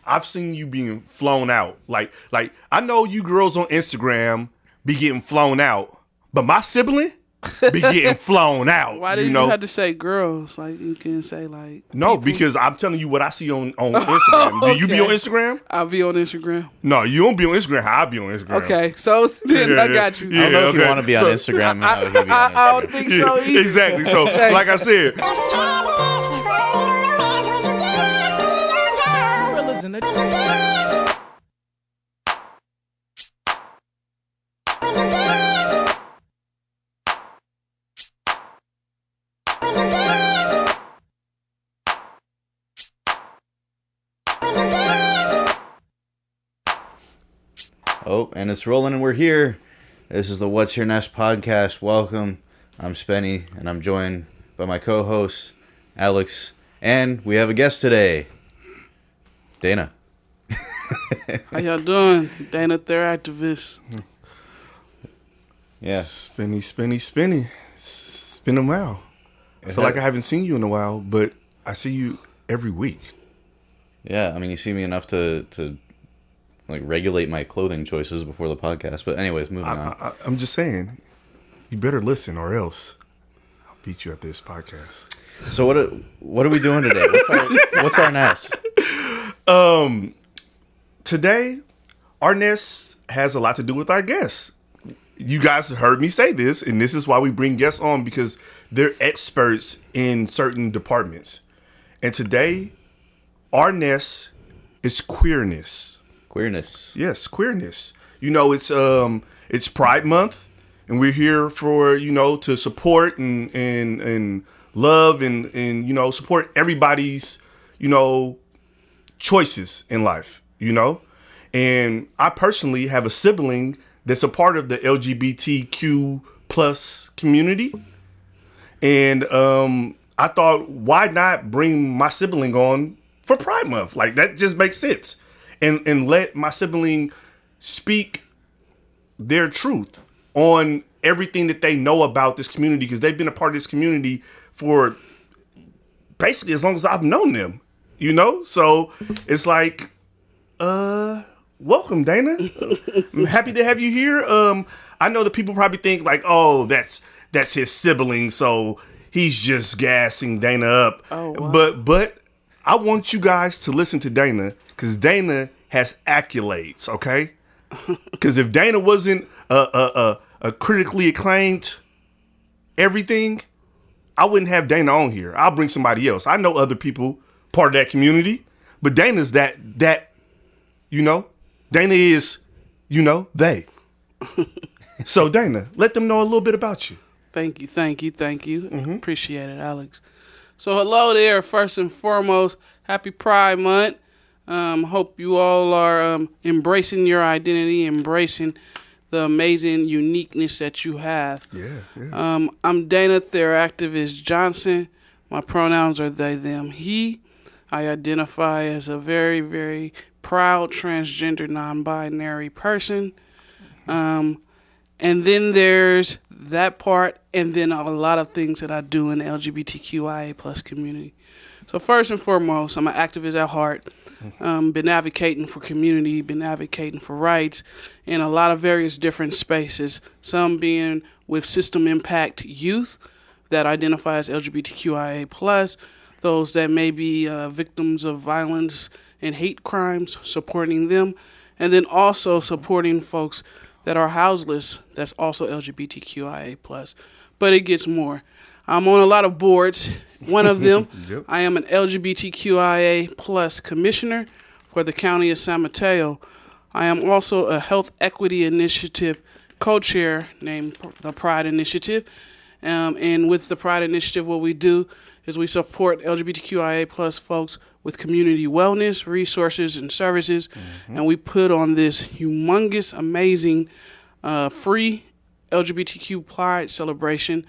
I've seen you being flown out. Like I know you girls on Instagram be getting flown out, but my sibling be getting flown out. Why did you have to say girls? Like you can say like no, people. Because I'm telling you what I see on Instagram. Okay. Do you be on Instagram? I'll be on Instagram. No, you don't be on Instagram. I'll be on Instagram. Okay, so then I got you. I don't know if you want to be on Instagram. I don't think so either. Exactly. So, like I said. Oh, and it's rolling and we're here. This is the What's Your Nest podcast. Welcome. I'm Spenny, and I'm joined by my co-host, Alex, and we have a guest today, Dana. How y'all doing? Dana, they're activists. Yeah. Spinny. It's been a while. I feel like I haven't seen you in a while, but I see you every week. Yeah, I mean, you see me enough to like regulate my clothing choices before the podcast. But anyways, moving on. I'm just saying, you better listen or else I'll beat you at this podcast. So what are we doing today? What's our Ness? Today, our Ness has a lot to do with our guests. You guys heard me say this, and this is why we bring guests on, because they're experts in certain departments. And today, our Ness is QueerNESS. QueerNESS. Yes, QueerNESS. You know, it's Pride Month, and we're here for, to support and love and support everybody's, choices in life, And I personally have a sibling that's a part of the LGBTQ plus community. And I thought, why not bring my sibling on for Pride Month? Like, that just makes sense. And let my sibling speak their truth on everything that they know about this community, because they've been a part of this community for basically as long as I've known them, So it's like, welcome, Dana. I'm happy to have you here. I know that people probably think like, oh, that's his sibling, so he's just gassing Dana up. Oh, wow. But I want you guys to listen to Dana, because Dana has accolades, okay? Because if Dana wasn't a critically acclaimed everything, I wouldn't have Dana on here. I'll bring somebody else. I know other people part of that community, but Dana's that Dana is, they. So Dana, let them know a little bit about you. Thank you. Mm-hmm. Appreciate it, Alex. So hello there. First and foremost, happy Pride Month. Hope you all are embracing your identity, embracing the amazing uniqueness that you have. Yeah. I'm Dana Activist Johnson. My pronouns are they, them, he. I identify as a very, very proud transgender non-binary person. And then there's that part, and then a lot of things that I do in the LGBTQIA plus community. So first and foremost, I'm an activist at heart. Been advocating for community, been advocating for rights in a lot of various different spaces, some being with system impact youth that identify as LGBTQIA plus, those that may be victims of violence and hate crimes, supporting them, and then also supporting folks that are houseless, that's also LGBTQIA plus. But it gets more. I'm on a lot of boards. One of them, Yep. I am an LGBTQIA plus commissioner for the county of San Mateo. I am also a health equity initiative co-chair named the Pride Initiative. And with the Pride Initiative, what we do is we support LGBTQIA plus folks with community wellness, resources, and services. Mm-hmm. And we put on this humongous, amazing, free LGBTQ Pride celebration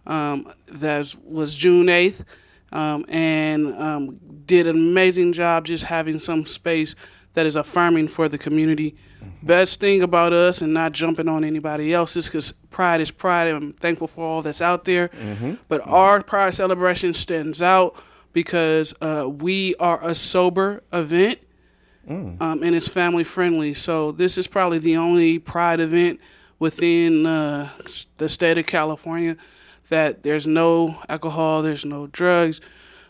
that was June 8th, and did an amazing job just having some space that is affirming for the community. Mm-hmm. Best thing about us, and not jumping on anybody else's, because pride is pride, and I'm thankful for all that's out there. Mm-hmm. But our Pride celebration stands out because we are a sober event. and it's family friendly. So this is probably the only Pride event within the state of California that there's no alcohol, there's no drugs,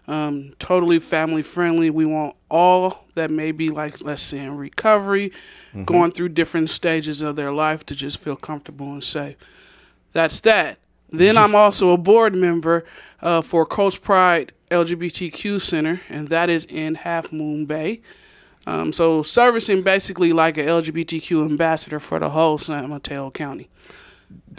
totally family friendly. We want all that may be, like, let's say, in recovery, going through different stages of their life to just feel comfortable and safe. That's that. Then I'm also a board member for Coast Pride LGBTQ Center, and that is in Half Moon Bay. So servicing basically like an LGBTQ ambassador for the whole San Mateo County.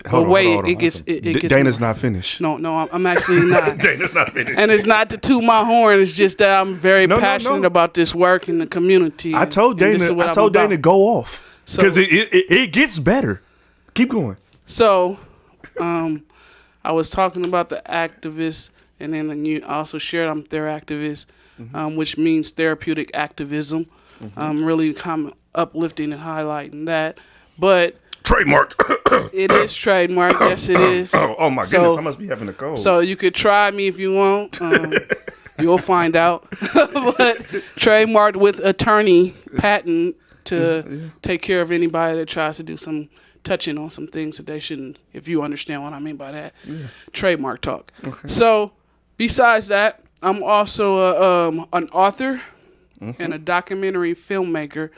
Hold on. It gets Dana's not finished. No, I'm actually not. Dana's not finished. And it's not to toot my horn. It's just that I'm very passionate about this work in the community. I told Dana go off because it gets better. Keep going. So, I was talking about the activists, and then you also shared I'm their activist, which means therapeutic activism. Really kind of uplifting and highlighting that, but. Trademarked. It is trademarked. Yes, it is. Oh my goodness! I must be having a cold. So you could try me if you want. You'll find out. But trademarked with attorney patent to take care of anybody that tries to do some touching on some things that they shouldn't. If you understand what I mean by that, trademark talk. Okay. So besides that, I'm also an author and a documentary filmmaker.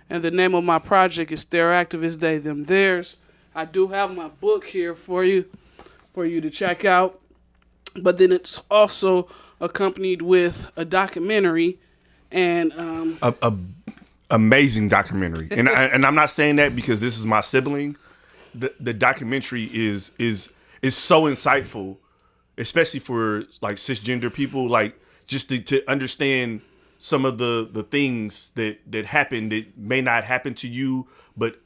And the name of my project is Their Activists, They, Them, Theirs. I do have my book here for you to check out. But then it's also accompanied with a documentary and amazing documentary. And I'm not saying that because this is my sibling. The documentary is so insightful, especially for like cisgender people, like just to understand some of the things that happen that may not happen to you, but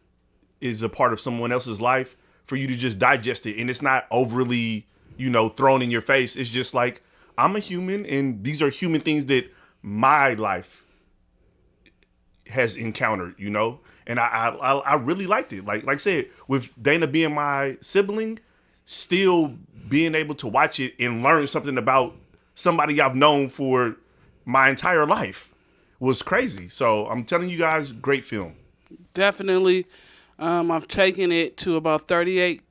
is a part of someone else's life, for you to just digest it. And it's not overly, thrown in your face. It's just like, I'm a human and these are human things that my life has encountered, And I really liked it. Like I said, with Dana being my sibling, still being able to watch it and learn something about somebody I've known for my entire life was crazy. So I'm telling you guys, great film. Definitely. I've taken it to about 38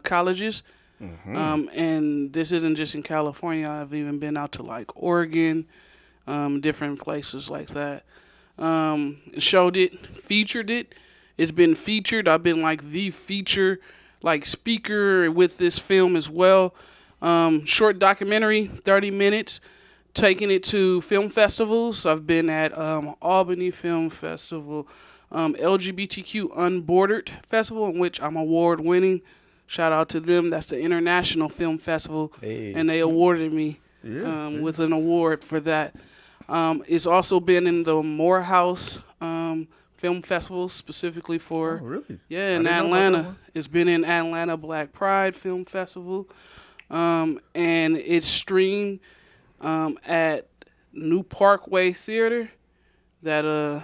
colleges. And this isn't just in California. I've even been out to like Oregon, different places like that. Showed it, featured it. It's been featured. I've been like the feature speaker with this film as well. Short documentary, 30 minutes. Taking it to film festivals. I've been at Albany Film Festival, LGBTQ Unbordered Festival, in which I'm award-winning. Shout out to them. That's the International Film Festival, and they awarded me with an award for that. It's also been in the Morehouse Film Festival, specifically for... Oh, really? Yeah, in Atlanta. It's been in Atlanta Black Pride Film Festival, and it's streamed at New Parkway Theater, that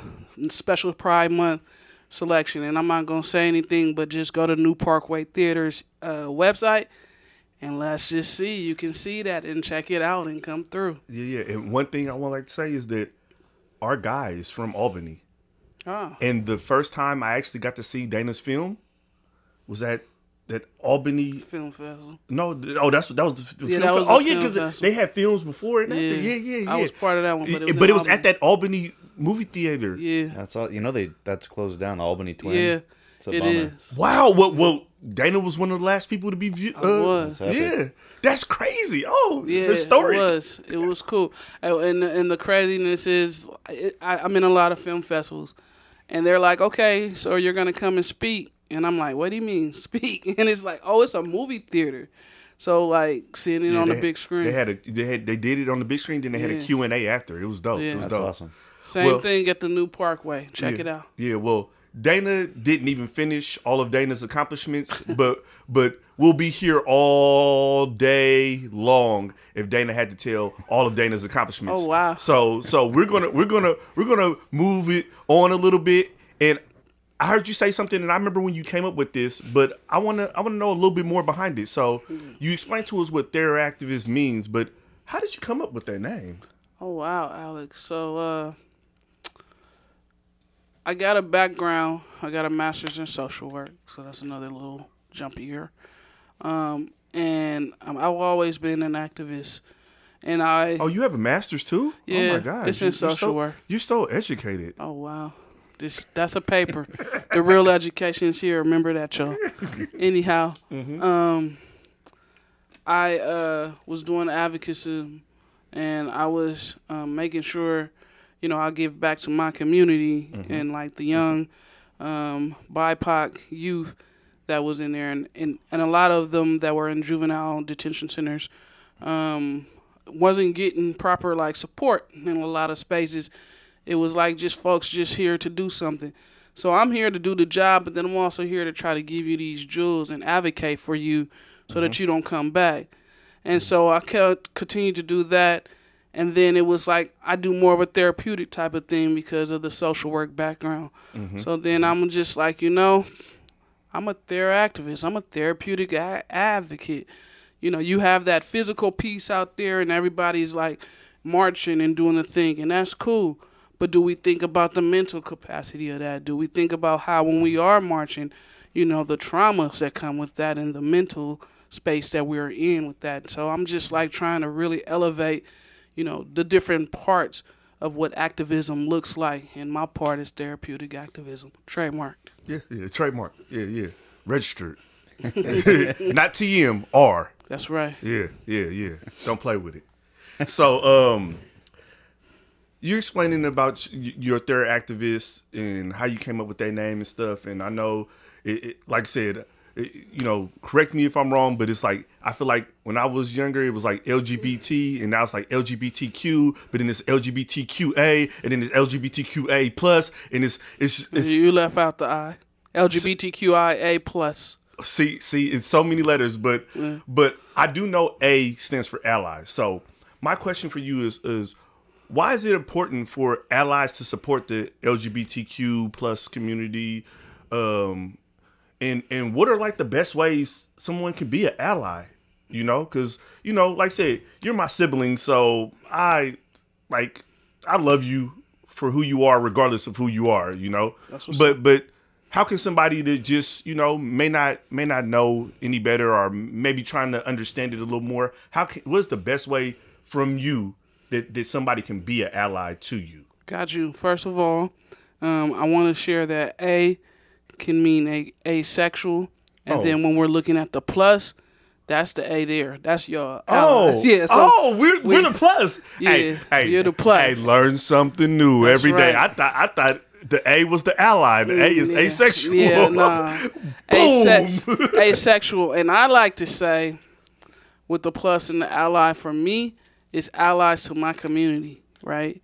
special Pride Month selection. And I'm not going to say anything, but just go to New Parkway Theater's website, and let's just see. You can see that and check it out and come through. Yeah. And one thing I would like to say is that our guy is from Albany. Oh. And the first time I actually got to see Dana's film was at that Albany Film Festival. No, that was the film. That was because they had films before and after. Yeah. I was part of that one, but it was at that Albany movie theater. Yeah, that's all. That's closed down. The Albany Twin. Yeah, it is. Wow. Well, Dana was one of the last people to be viewed. Yeah, that's crazy. Oh, yeah, historic. It was cool. And the craziness is, I'm in a lot of film festivals, and they're like, okay, so you're gonna come and speak. And I'm like, what do you mean, speak? And it's like, oh, it's a movie theater. So, like, seeing it on the big screen. They did it on the big screen, then they had a Q&A after. It was dope. Yeah. It was That's dope. awesome. Same thing at the New Parkway. Check it out. Yeah, well, Dana didn't even finish all of Dana's accomplishments, but we'll be here all day long if Dana had to tell all of Dana's accomplishments. Oh, wow. So we're gonna move it on a little bit. And I heard you say something, and I remember when you came up with this, but I wanna know a little bit more behind it. So you explained to us what Their Activist means, but how did you come up with that name? Oh wow, Alex. So I got a background. I got a master's in social work, so that's another little jumpy here. I've always been an activist. And Oh, you have a master's too? Yeah, oh my God. it's in social work. You're so educated. Oh wow, that's a paper. The real education is here. Remember that, y'all. Anyhow, I was doing advocacy, and I was making sure, I give back to my community and like the young BIPOC youth that was in there, and a lot of them that were in juvenile detention centers. Wasn't getting proper like support in a lot of spaces. It was like just folks just here to do something. So I'm here to do the job, but then I'm also here to try to give you these jewels and advocate for you so that you don't come back. And so I continue to do that. And then it was like I do more of a therapeutic type of thing because of the social work background. So then I'm just like, I'm a activist. I'm a therapeutic advocate. You have that physical piece out there and everybody's like marching and doing the thing, and that's cool. But do we think about the mental capacity of that? Do we think about how when we are marching, the traumas that come with that and the mental space that we're in with that? So I'm just like trying to really elevate, the different parts of what activism looks like. And my part is therapeutic activism. Trademarked. Yeah, trademark. Yeah. Registered. Not TM, R. That's right. Yeah. Don't play with it. So, you're explaining about your third activist and how you came up with that name and stuff. And I know, like I said, correct me if I'm wrong, but it's like, I feel like when I was younger, it was like LGBT, and now it's like LGBTQ, but then it's LGBTQA, and then it's LGBTQA plus, and it's you left out the I. LGBTQIA plus. See, it's so many letters, but I do know A stands for allies. So my question for you is why is it important for allies to support the LGBTQ plus community? And what are like the best ways someone can be an ally? Because like I said, you're my sibling, so I love you for who you are, regardless of who you are. That's what's but how can somebody that just, may not know any better, or maybe trying to understand it a little more, what's the best way from you that somebody can be an ally to you? Got you. First of all, I want to share that A can mean asexual, and then when we're looking at the plus, that's the A there. That's your allies. Yeah. So we're the plus. Yeah, hey, you're the plus. Hey, learn something new every day. Right. I thought the A was the ally. The A is asexual. Yeah, nah. Asexual. And I like to say, with the plus and the ally, for me, it's allies to my community, right?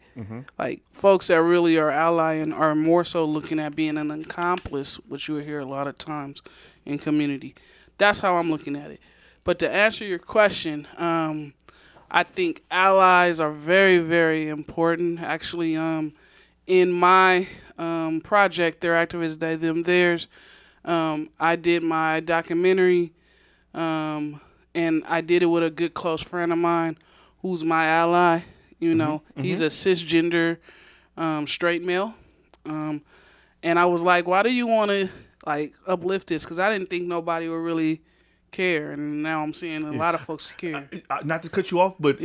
Like, folks that really are allying are more so looking at being an accomplice, which you'll hear a lot of times in community. That's how I'm looking at it. But to answer your question, I think allies are very, very important. Actually, in my project, Their Activist Day, Them Theirs, I did my documentary, and I did it with a good close friend of mine who's my ally. He's a cisgender straight male. And I was like, why do you want to like uplift this? Because I didn't think nobody would really care, and now I'm seeing a lot of folks care. Not to cut you off, but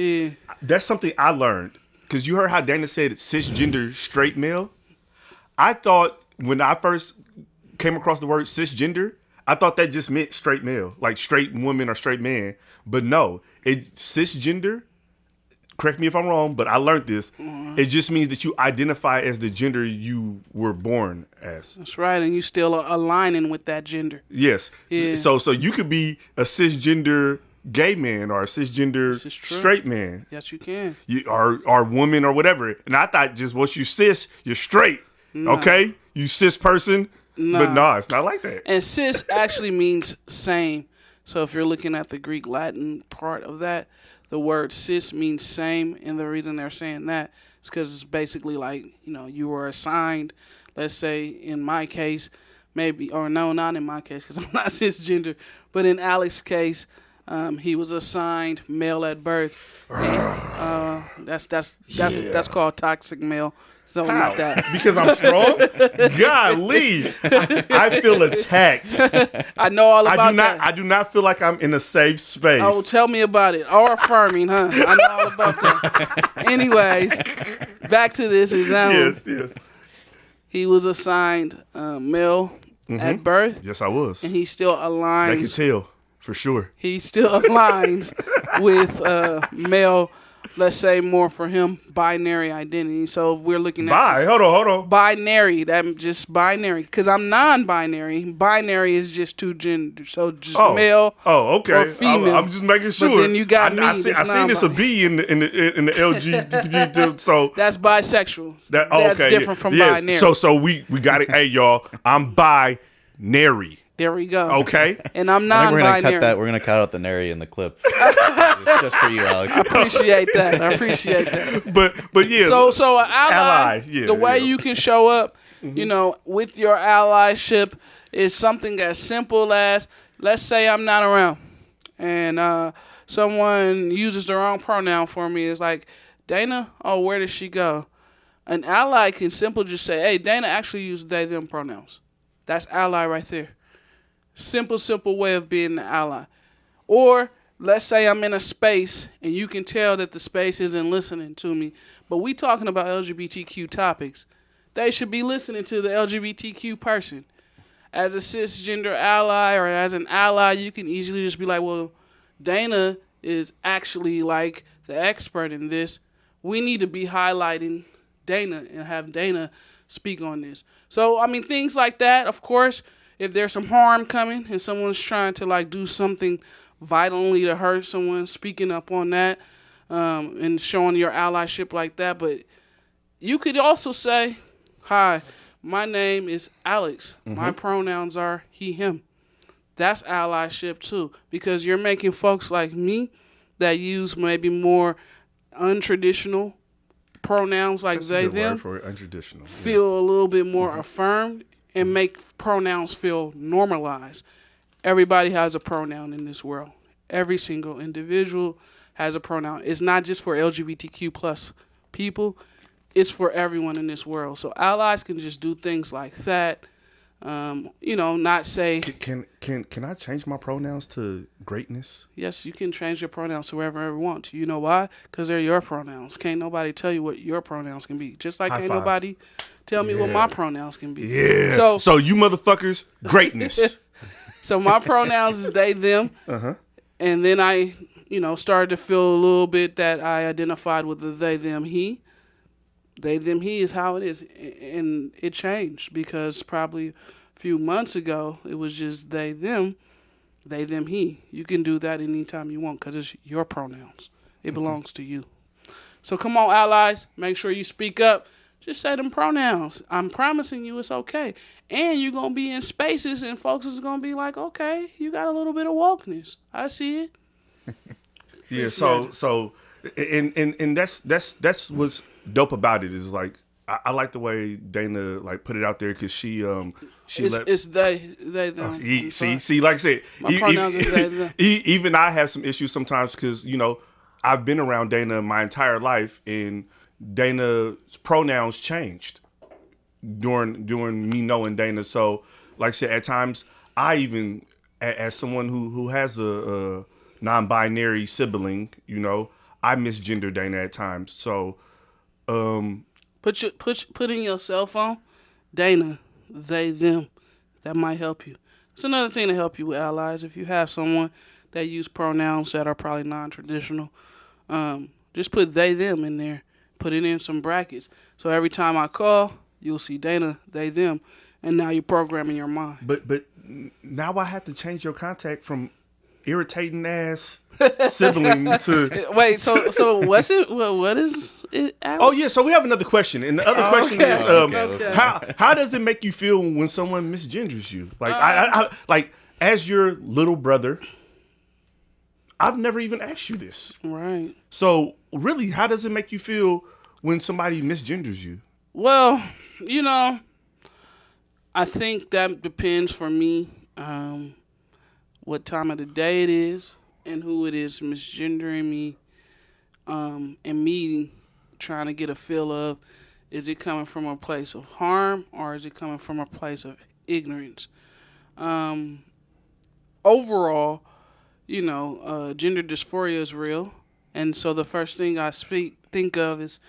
that's something I learned. Because you heard how Dana said cisgender straight male. I thought when I first came across the word cisgender, I thought that just meant straight male, like straight woman or straight man. But no, cisgender, correct me if I'm wrong, but I learned this. It just means that you identify as the gender you were born as. That's right, and you still are aligning with that gender. Yes. Yeah. So you could be a cisgender gay man or a cisgender straight man. Yes, you can. You are woman or whatever. And I thought just once you cis, you're straight. Nah. Okay? You cis person. Nah. But no, it's not like that. And cis actually means same. So if you're looking at the Greek Latin part of that, the word cis means same. And the reason they're saying that is because it's basically like, you were assigned, let's say in my case, maybe, or no, not in my case because I'm not cisgender, but in Alex's case, he was assigned male at birth. And, that's called toxic male. So How? not that. Because I'm strong? Golly. I feel attacked. I know all about that. I do not feel like I'm in a safe space. Oh, tell me about it. Or affirming, huh? I know all about that. Anyways, back to this exam. Yes. He was assigned male at birth. Yes, I was. And he still aligns. I can tell, for sure. He still aligns with male, let's say more for him, binary identity. So if we're looking at Hold on. binary, that just binary. Because I'm non-binary. Binary is just two genders. So just male okay. or female. I'm just making sure. But then you got me. I seen this a B in the LGBT. So that's bisexual. That's different from binary. So we got it. Hey y'all, I'm binary. There we go. Okay. And I'm I think we're non-binary. gonna cut that. We're gonna cut out the nary in the clip. just for you, Alex. I appreciate that. But yeah. So an ally, the way you can show up, you know, with your allyship is something as simple as, let's say I'm not around and someone uses the wrong pronoun for me. It's like, Dana, oh, where did she go? An ally can simply just say, hey, Dana actually used they, them pronouns. That's ally right there. Simple way of being an ally. Or let's say I'm in a space and you can tell that the space isn't listening to me, but we talking about LGBTQ topics. They should be listening to the LGBTQ person. As a cisgender ally or as an ally, you can easily just be like, well, Dana is actually like the expert in this. We need to be highlighting Dana and have Dana speak on this. So, I mean, things like that, of course, if there's some harm coming and someone's trying to like do something violently to hurt someone, speaking up on that and showing your allyship like that. But you could also say, hi, my name is Alex. My pronouns are he, him. That's allyship too, because you're making folks like me that use maybe more untraditional pronouns like they, them, for untraditional. feel a little bit more affirmed and make pronouns feel normalized. Everybody has a pronoun in this world. Every single individual has a pronoun. It's not just for LGBTQ plus people. It's for everyone in this world. So allies can just do things like that. You know, not say. Can I change my pronouns to greatness? Yes, you can change your pronouns to wherever you want. You know why? Because they're your pronouns. Can't nobody tell you what your pronouns can be. Just like nobody tell me what my pronouns can be. Yeah. So you motherfuckers, greatness. So my pronouns is they, them. And then I, you know, started to feel a little bit that I identified with the they, them, he. They, them, he is how it is. And it changed because probably a few months ago, it was just they, them, he. You can do that anytime you want because it's your pronouns. It belongs to you. So come on, allies. Make sure you speak up. Just say them pronouns. I'm promising you it's okay. And you're going to be in spaces and folks is going to be like, okay, you got a little bit of wokeness. I see it. Yeah, so and that's what's dope about it is like I like the way Dana like put it out there because it's they them. See, like I said, my pronouns is they them. Even I have some issues sometimes because you know I've been around Dana my entire life and Dana's pronouns changed during me knowing Dana. So like I said, at times I even as someone who has a non-binary sibling, you know, I misgender Dana at times. So put in your cell phone, Dana, they, them. That might help you. It's another thing to help you with allies. If you have someone that use pronouns that are probably non-traditional, just put they, them in there. Put it in some brackets. So every time I call, you'll see Dana, they, them. And now you're programming your mind. But now I have to change your contact from irritating ass sibling to wait. So what's it? What is it? Alex? Oh yeah. So we have another question, and the other question is, how does it make you feel when someone misgenders you? Like I like as your little brother, I've never even asked you this. Right. So really, how does it make you feel when somebody misgenders you? Well, you know, I think that depends for me. What time of the day it is and who it is misgendering me, and me trying to get a feel of, is it coming from a place of harm or is it coming from a place of ignorance? Overall, gender dysphoria is real. And so the first thing I think of is,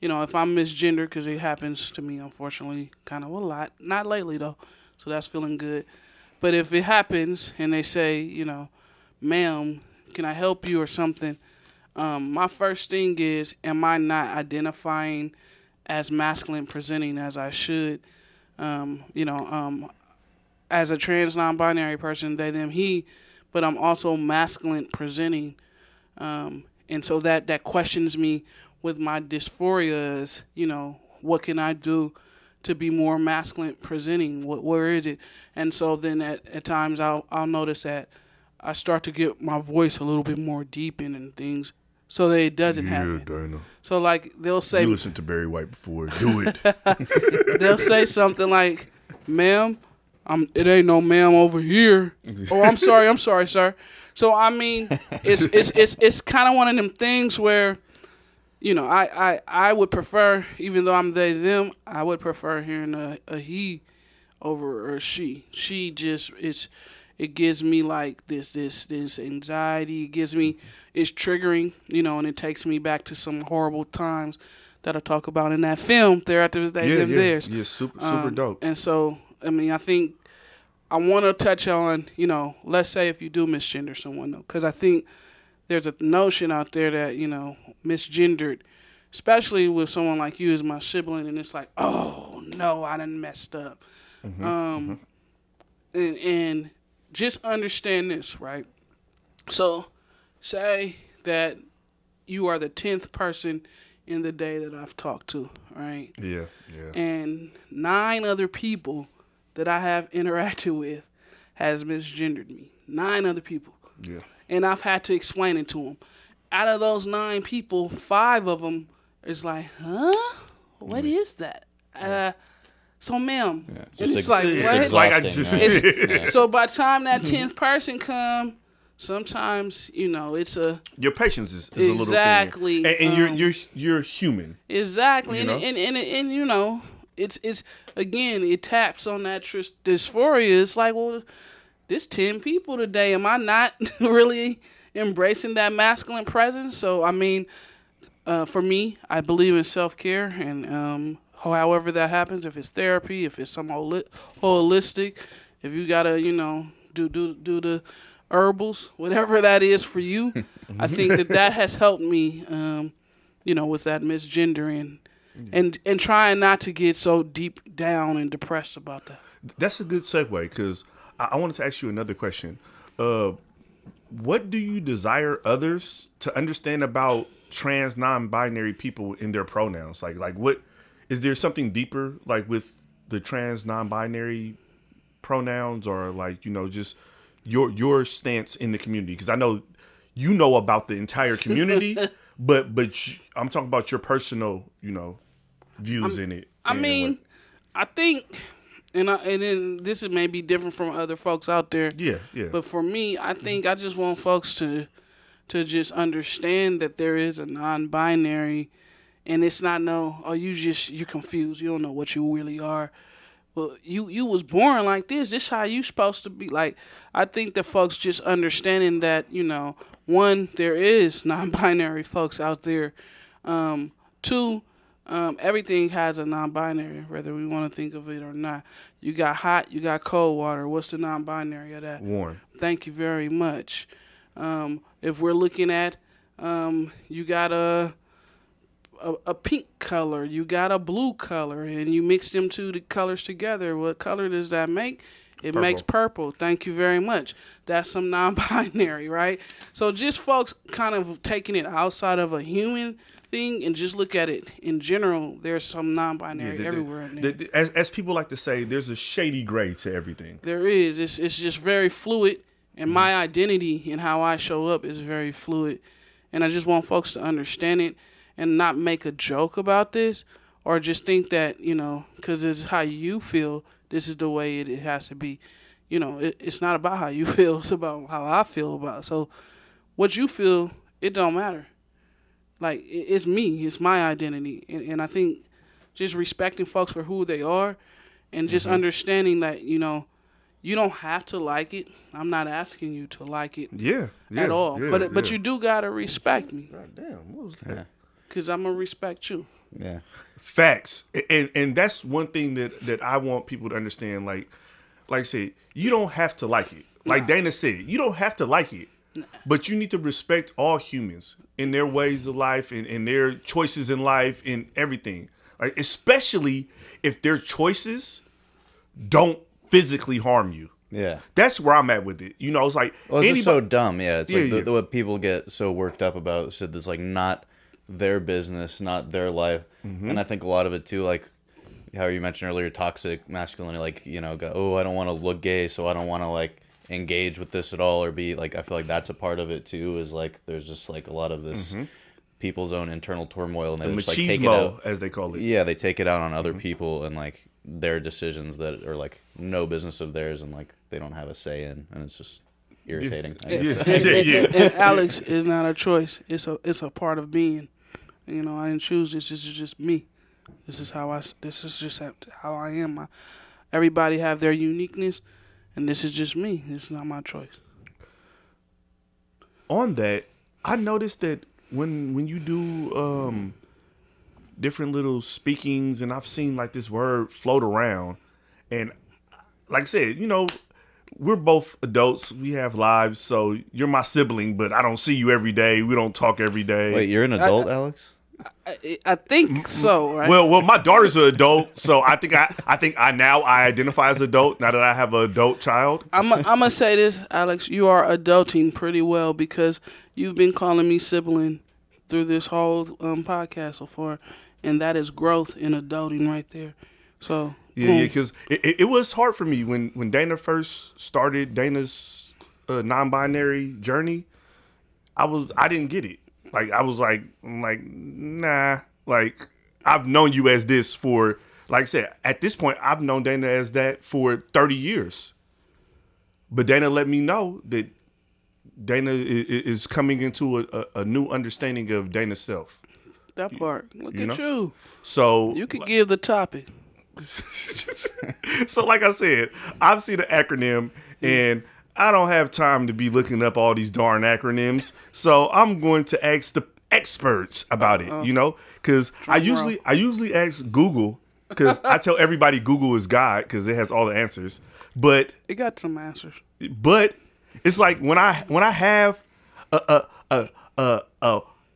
if I'm misgendered, because it happens to me, unfortunately, kind of a lot. Not lately, though, so that's feeling good. But if it happens and they say, ma'am, can I help you or something, my first thing is, am I not identifying as masculine presenting as I should? As a trans non-binary person, they, them, he, but I'm also masculine presenting. And so that questions me with my dysphoria is, what can I do to be more masculine presenting? Where is it? And so then at times I'll notice that I start to get my voice a little bit more deepened and things so that it doesn't happen. Dana. So like they'll say, you listened to Barry White before. Do it. They'll say something like, ma'am, it ain't no ma'am over here. Oh, I'm sorry, sir. So I mean, it's kind of one of them things where, I would prefer, even though I'm they them, I would prefer hearing a he over a she. She just it gives me like this anxiety. It's triggering, and it takes me back to some horrible times that I talk about in that film. There after they them theirs. Yeah, super dope. And so I mean, I think I want to touch on, let's say if you do misgender someone, though, because I think there's a notion out there that, misgendered, especially with someone like you as my sibling, and it's like, oh, no, I done messed up. And just understand this, right? So say that you are the 10th person in the day that I've talked to, right? Yeah. And 9 other people that I have interacted with has misgendered me. 9 other people. Yeah. And I've had to explain it to them. Out of those 9 people, 5 of them is like, huh? What is that? So, ma'am, it's like, what? It's like I just, So by the time that 10th person come, sometimes, it's a... Your patience is a little thin. And you're human. Exactly. And it's again, it taps on that dysphoria. It's like, well, there's 10 people today. Am I not really embracing that masculine presence? So, I mean, for me, I believe in self-care, and however that happens, if it's therapy, if it's some holistic, if you gotta, do the herbals, whatever that is for you, I think that has helped me, with that misgendering. And trying not to get so deep down and depressed about that. That's a good segue, because I wanted to ask you another question. What do you desire others to understand about trans non-binary people in their pronouns? Like what is there something deeper like with the trans non-binary pronouns, or like just your stance in the community? Because I know about the entire community. But I'm talking about your personal, views in it. I mean, I think, and then this may be different from other folks out there. Yeah. But for me, I think I just want folks to just understand that there is a non-binary, and it's not you're confused. You don't know what you really are. Well, you was born like this. This how you supposed to be. Like, I think that folks just understanding that, one, there is non-binary folks out there. 2, everything has a non-binary, whether we want to think of it or not. You got hot, you got cold water. What's the non-binary of that? Warm. Thank you very much. If we're looking at, you got a pink color, you got a blue color, and you mix them two colors together. What color does that make? It makes purple. Thank you very much. That's some non-binary, right? So just folks kind of taking it outside of a human thing and just look at it in general. There's some non-binary everywhere in there. As people like to say, there's a shady gray to everything. There is. It's just very fluid, and my identity and how I show up is very fluid. And I just want folks to understand it and not make a joke about this, or just think that, because it's how you feel, this is the way it has to be. It's not about how you feel. It's about how I feel about it. So what you feel, it don't matter. Like, it's me. It's my identity. And I think just respecting folks for who they are, and just understanding that you don't have to like it. I'm not asking you to like it at all. But you do gotta respect me. God damn, what was that? Cause I'm gonna respect you. Yeah. Facts. And that's one thing that I want people to understand. Like I said, you don't have to like it. Like Dana said, you don't have to like it. But you need to respect all humans in their ways of life and their choices in life and everything. Like, especially if their choices don't physically harm you. Yeah. That's where I'm at with it. You know, it's like... Well, it's just so dumb. Yeah, it's like what people get so worked up about. So it's like not their business, not their life. Mm-hmm. And I think a lot of it too, like how you mentioned earlier, toxic masculinity, like, I don't want to look gay, so I don't want to like engage with this at all, or be like, I feel like that's a part of it too, is like there's just like a lot of this people's own internal turmoil, and they just like take it out, as they call it. Yeah, they take it out on other people and like their decisions that are like no business of theirs, and like they don't have a say in, and it's just irritating. And Alex is not a choice. It's a part of being. I didn't choose this. This is just me. This is just how I am. Everybody have their uniqueness. And this is just me. This is not my choice. On that, I noticed that when you do different little speakings, and I've seen like this word float around, and like I said, we're both adults. We have lives, so you're my sibling, but I don't see you every day. We don't talk every day. Wait, you're an adult, Alex? I think so, right? Well, my daughter's an adult, so I think I now identify as adult now that I have an adult child. I'm gonna say this, Alex. You are adulting pretty well, because you've been calling me sibling through this whole podcast so far, and that is growth in adulting right there. So yeah, because it was hard for me when Dana first started Dana's non-binary journey. I didn't get it. Like, I was like, nah. Like, I've known you as this for, like I said, at this point, I've known Dana as that for 30 years. But Dana let me know that Dana is coming into a new understanding of Dana's self. That part. Look at you. So you could give the topic. So, like I said, I've seen the acronym, and I don't have time to be looking up all these darn acronyms, so I'm going to ask the experts about it, because I usually ask Google, because I tell everybody Google is God because it has all the answers, but it got some answers. But it's like when I have a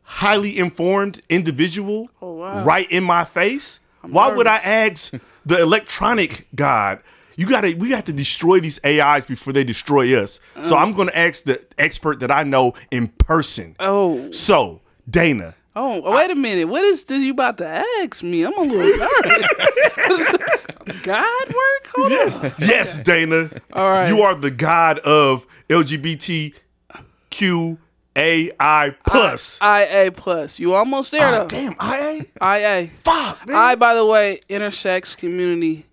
highly informed individual right in my face, why would I ask the electronic God? We got to destroy these AIs before they destroy us. So I'm going to ask the expert that I know in person. Oh. So, Dana. Oh, wait a minute. What is this you about to ask me? I'm a little nervous. God work? Hold on. Yes, Dana. All right. You are the God of LGBTQAI+. IA+. You almost there, though. Damn, IA? IA. Fuck, man. I, by the way, intersex community,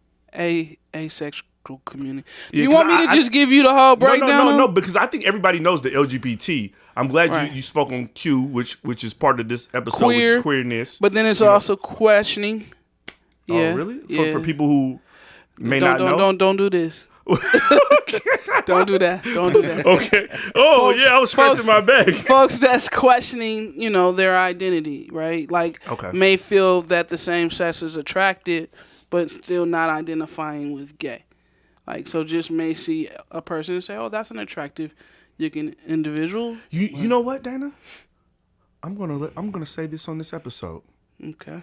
asexual community. Do you want me to just give you the whole breakdown? No, because I think everybody knows the LGBT. I'm glad you spoke on Q, which is part of this episode, which is queerness. But then it's also questioning. Yeah. Oh, really? For people who may not know? Don't do this. Don't do that. Don't do that. Okay. Oh, folks, I was scratching my back. Folks that's questioning, their identity, right? Like, may feel that the same sex is attracted, but still not identifying with gay. Like, so just may see a person and say, oh, that's an attractive looking individual. You know what, Dana? I'm gonna say this on this episode. Okay.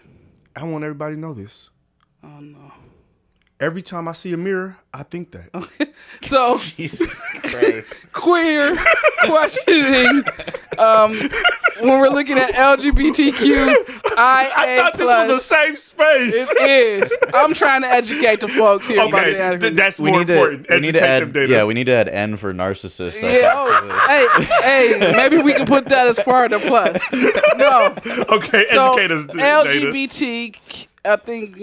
I want everybody to know this. Oh no. Every time I see a mirror, I think that. So, Jesus Christ. Queer questioning. When we're looking at LGBTQIA+. I thought this was the same space. It is. I'm trying to educate the folks here about the acronym. That's more important. We need to add N for narcissist. Yeah. Hey, maybe we can put that as part of the plus. No. Okay, educate us. LGBT. I think,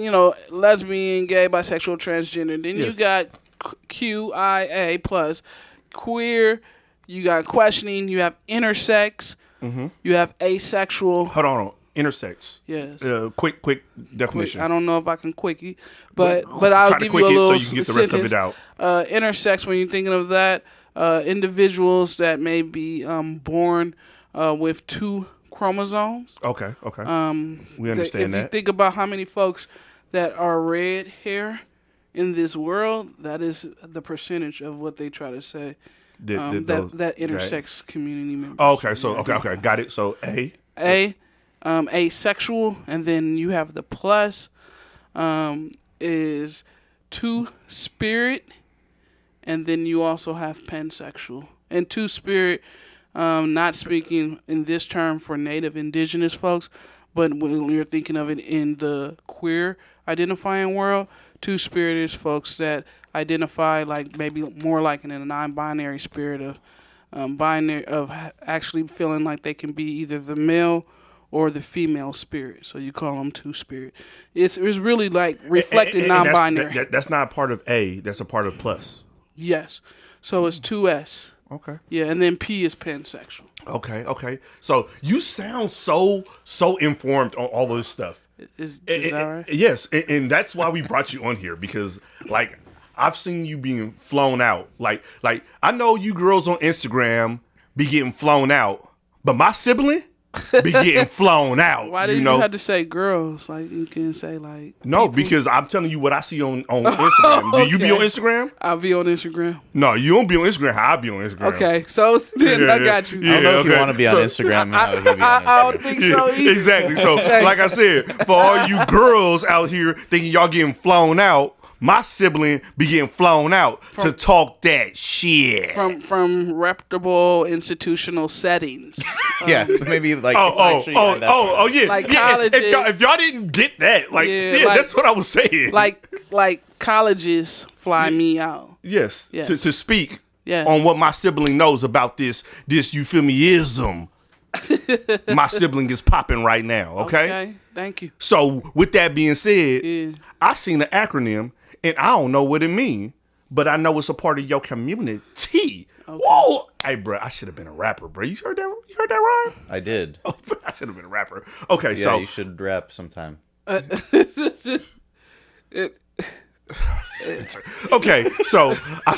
lesbian, gay, bisexual, transgender. Then you got QIA+, queer, you got questioning, you have intersex, you have asexual. Hold on. Intersex. Yes. Quick definition. I don't know if I can quickie, but I'll try to give you a quick it so little you can get the rest of it out. Intersex, when you're thinking of that, individuals that may be born with 2 chromosomes. Okay. We understand If that. you think about how many folks that are red hair in this world, that is the percentage of what they try to say. That intersex community members. Oh, okay. So okay, got it. So asexual, and then you have the plus is 2-spirit, and then you also have pansexual. And 2-spirit, not speaking in this term for Native Indigenous folks, but when you're thinking of it in the queer identifying world, 2-spirit is folks that identify like maybe more like in a non-binary spirit of actually feeling like they can be either the male or the female spirit. So you call them 2-spirit. It's really like reflected non-binary. That's not part of A. That's a part of plus. Yes. So it's 2S. Okay. Yeah, and then P is pansexual. Okay. So you sound so informed on all of this stuff. Is that right? Yes, and that's why we brought you on here, because like I've seen you being flown out. Like I know you girls on Instagram be getting flown out, but my sibling be getting flown out. Why did you have to say girls? Like you can say like no, people. because I'm telling you what I see on Instagram. Do you be on Instagram? I'll be on Instagram. No, you don't be on Instagram. How I be on Instagram? Okay, so then I got you. I don't know if you want to be on Instagram and how he be on Instagram. I don't think so either. Exactly. So, like I said, for all you girls out here thinking y'all getting flown out, my sibling be getting flown out to talk that shit from reputable institutional settings. Yeah, maybe like yeah, like yeah. colleges. If y'all didn't get that, like that's what I was saying. Like colleges fly me out. Yes. To speak Yeah. on what my sibling knows about this you feel me ism. My sibling is popping right now. Okay. Thank you. So with that being said, I seen the acronym and I don't know what it means, but I know it's a part of your community. Okay. Whoa! Hey, bro, I should have been a rapper, bro. You heard that? You heard that right? I did. Oh, I should have been a rapper. Okay, yeah, so you should rap sometime. Okay, so I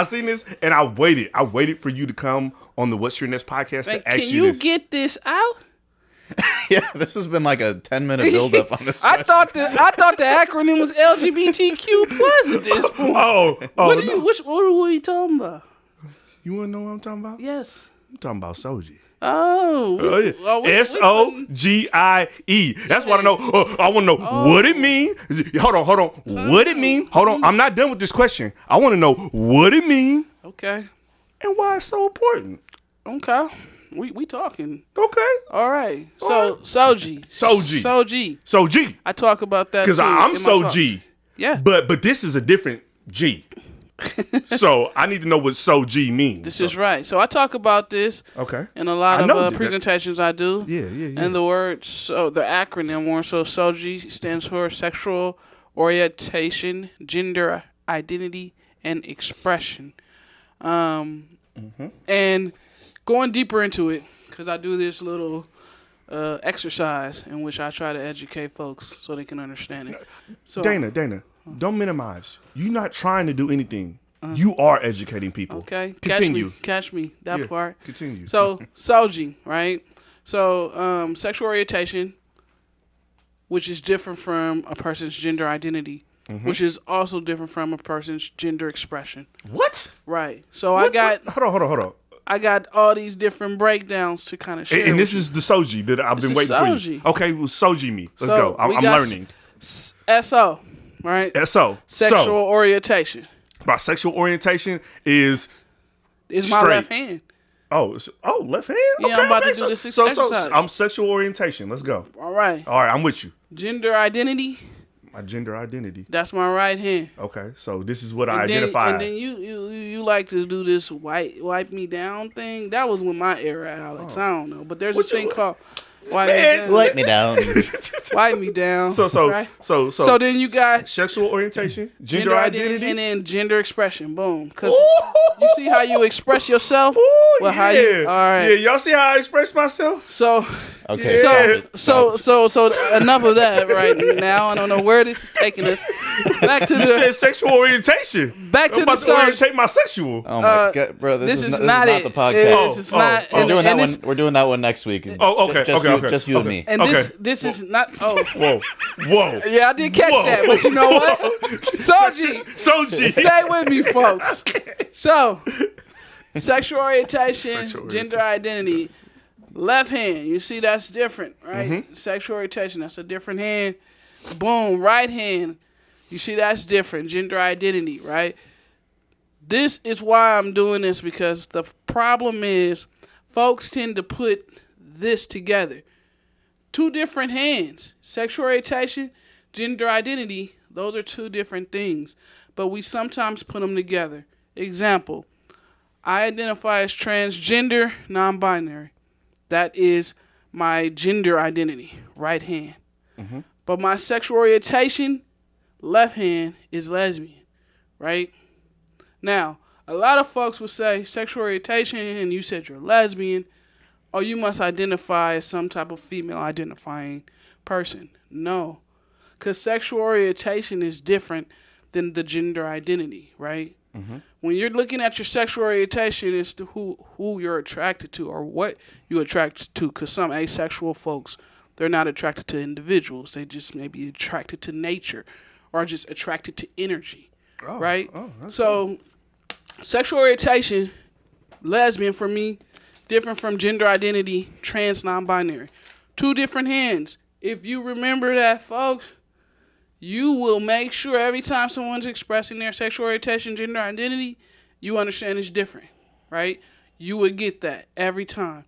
seen this, and I waited for you to come on the What's Your Ness podcast to ask you this. Can you get this out? Yeah, this has been like a 10-minute build-up on this. I thought the acronym was LGBTQ plus at this point. What are you talking about? You want to know what I'm talking about? Yes. I'm talking about Soji. Yeah. SOGIE. That's what I know. I want to know what it means. Hold on. What it mean? Hold on. I'm not done with this question. I want to know what it mean. Okay. And why it's so important. Okay. We talking. Okay. All right. So Soji. I talk about that because I'm Soji. Yeah. But this is a different G. So I need to know what Soji means. This is right. So I talk about this. Okay. In a lot of presentations I do. Yeah. And the word, the acronym more so Soji stands for sexual orientation, gender identity, and expression. And going deeper into it, because I do this little exercise in which I try to educate folks so they can understand it. So, Dana, don't minimize. You're not trying to do anything. You are educating people. Okay. Continue. Catch me. That part. Continue. So, Soji, right? So, sexual orientation, which is different from a person's gender identity, which is also different from a person's gender expression. What? Right. So, hold on. I got all these different breakdowns to kind of share. And this is the Soji that I've been waiting for you. Okay, well, Soji me. Let's go. I'm learning. SO, right? SO. Sexual orientation. My sexual orientation is my left hand. Oh, left hand? Yeah, okay, I'm about to do this exercise. So I'm sexual orientation. Let's go. All right, I'm with you. Gender identity. My gender identity. That's my right hand. Okay, so this is what I identify. And then you like to do this wipe me down thing. That was with my era, Alex. I don't know, but there's this thing called wipe me down. Wipe me down. So then you got sexual orientation, gender identity, and then gender expression. Boom. Because you see how you express yourself. Ooh, All right. Yeah, y'all see how I express myself. So Okay. So enough of that right now. I don't know where this is taking us. Back to You said sexual orientation. Back to I'm about the to orientate my sexual. Oh my god, bro! This is not it. the podcast. This is not. We're doing that one. We're doing that one next week. Oh, okay. Just you and me. And this is not. Oh, Whoa. yeah, I did catch that. But you know what? Soji, stay with me, folks. So, sexual orientation, gender identity. Left hand, you see that's different, right? Mm-hmm. Sexual orientation, that's a different hand. Boom, right hand, you see that's different. Gender identity, right? This is why I'm doing this, because the problem is folks tend to put this together. Two different hands. Sexual orientation, gender identity, those are two different things. But we sometimes put them together. Example, I identify as transgender, non-binary. That is my gender identity, right hand. Mm-hmm. But my sexual orientation, left hand, is lesbian, right? Now, a lot of folks will say sexual orientation and you said you're lesbian, or you must identify as some type of female identifying person. No, because sexual orientation is different than the gender identity, right? Mm-hmm. When you're looking at your sexual orientation, it's to who you're attracted to or what you're attracted to. Because some asexual folks, they're not attracted to individuals. They just may be attracted to nature or just attracted to energy, right? So sexual orientation, lesbian for me, different from gender identity, trans, non-binary. Two different hands. If you remember that, folks, you will make sure every time someone's expressing their sexual orientation, gender identity, you understand it's different, right? You would get that every time.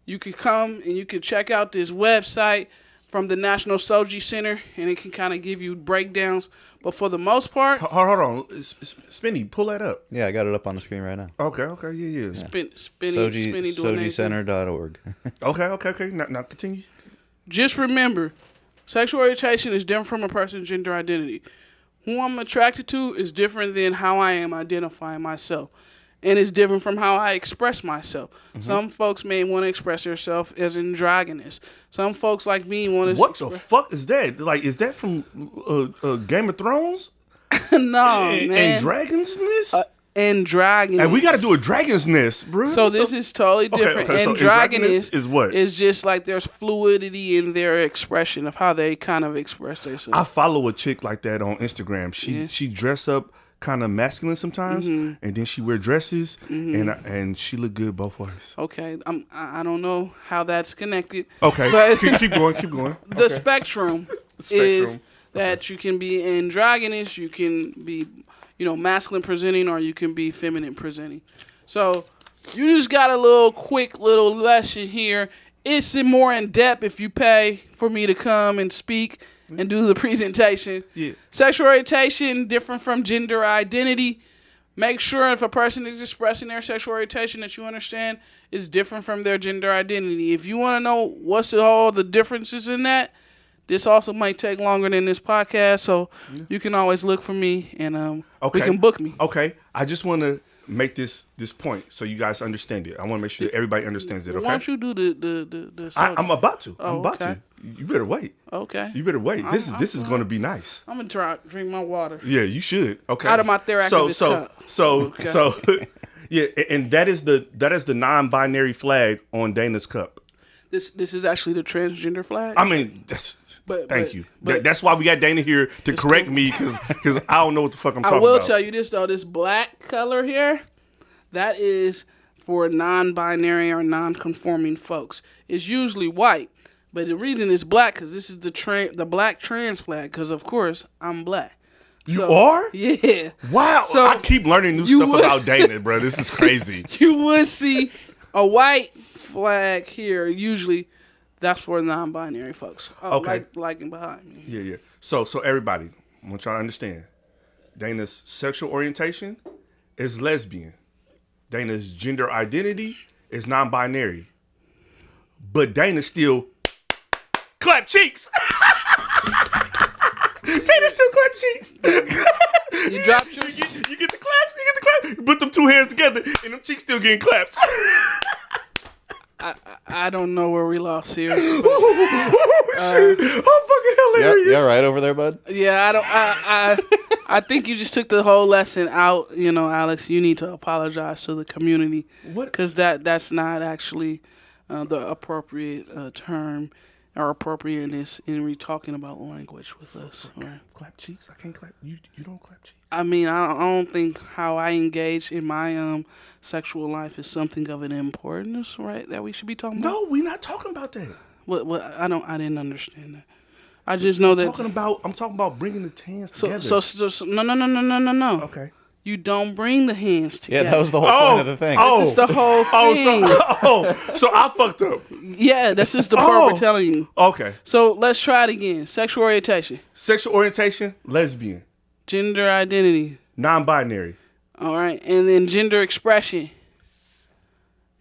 You can come and you can check out this website from the National Soji Center, and it can kind of give you breakdowns. But for the most part... Hold on. Spinny, pull that up. Yeah, I got it up on the screen right now. Okay, yeah. Spinny SojiCenter.org. Okay. Now continue. Just remember, sexual orientation is different from a person's gender identity. Who I'm attracted to is different than how I am identifying myself. And it's different from how I express myself. Mm-hmm. Some folks may want to express themselves as androgynous. Some folks like me want to... What the fuck is that? Like, is that from Game of Thrones? No, man. And Dragon's Nest? Androgynous. And we got to do a Dragon's Nest, bro. So this is totally different. Okay, androgynous is what? It's just like there's fluidity in their expression of how they kind of express themselves. I follow a chick like that on Instagram. She dress up kind of masculine sometimes, and then she wear dresses, and she look good both ways. Okay, I don't know how that's connected. Okay, but keep going. The spectrum is that you can be androgynous, you can be, masculine presenting, or you can be feminine presenting. So you just got a quick little lesson here. It's more in depth if you pay for me to come and speak and do the presentation. Yeah. Sexual orientation, different from gender identity. Make sure if a person is expressing their sexual orientation that you understand is different from their gender identity. If you want to know what's all the differences in that, this also might take longer than this podcast, so you can always look for me and we can book me. Okay. I just want to make this point so you guys understand it. I want to make sure that everybody understands it, okay? Why don't you do the I'm about to. Oh, I'm about to. You better wait. Okay. You better wait. This is going to be nice. I'm going to drink my water. Yeah, you should. Okay. Out of my Theractivist cup. So yeah, and that is the non-binary flag on Dana's cup. This is actually the transgender flag? I mean, thank you. That's why we got Dana here to correct me, because I don't know what the fuck I'm talking about. I will tell you this, though. This black color here, that is for non-binary or non-conforming folks. It's usually white, but the reason it's black because this is the black trans flag, because, of course, I'm black. You are? Yeah. Wow. So I keep learning new stuff about Dana, bro. This is crazy. You would see a white flag here. Usually that's for non-binary folks. Okay. Like behind me. Yeah. So everybody, I want y'all to understand. Dana's sexual orientation is lesbian. Dana's gender identity is non-binary. But Dana still clap cheeks. Dana still clap cheeks. You drop your... You get the claps. You put them two hands together, and them cheeks still getting claps. I I don't know where we lost here. Oh, fucking hilarious. You all right over there, bud? Yeah, I think you just took the whole lesson out. You know, Alex, you need to apologize to the community. What? Because that's not actually the appropriate term or appropriateness in talking about language with us. Right? Clap cheeks? I can't clap. You don't clap cheeks. I mean, I don't think how I engage in my sexual life is something of an importance, right? That we should be talking about. No, we're not talking about that. What? I didn't understand that. I just know that. I'm talking about bringing the hands together. So no. Okay. You don't bring the hands together. Yeah, that was the whole point of the thing. This is the whole thing. So I fucked up. Yeah, that's just the part we're telling you. Okay. So let's try it again. Sexual orientation. Sexual orientation, lesbian. Gender identity. Non-binary. All right. And then gender expression.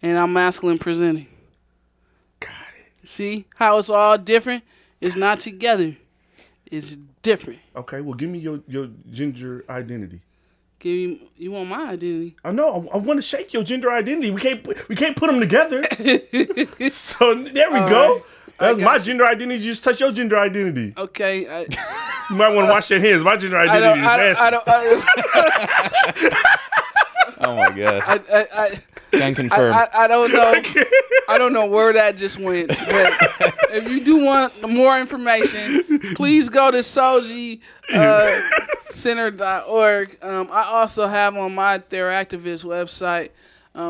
And I'm masculine presenting. Got it. See how it's all different? It's not together. It's different. Okay, well, give me your gender identity. You want my identity? I know. I want to shake your gender identity. We can't put them together. So there we go. Right. That's my gender identity. You just touch your gender identity. Okay. You might want to wash your hands. My gender identity is nasty. Oh my god. Can confirm. I don't know. I don't know where that just went. But if you do want more information, please go to SoulGCenter.org. I also have on my Theractivist website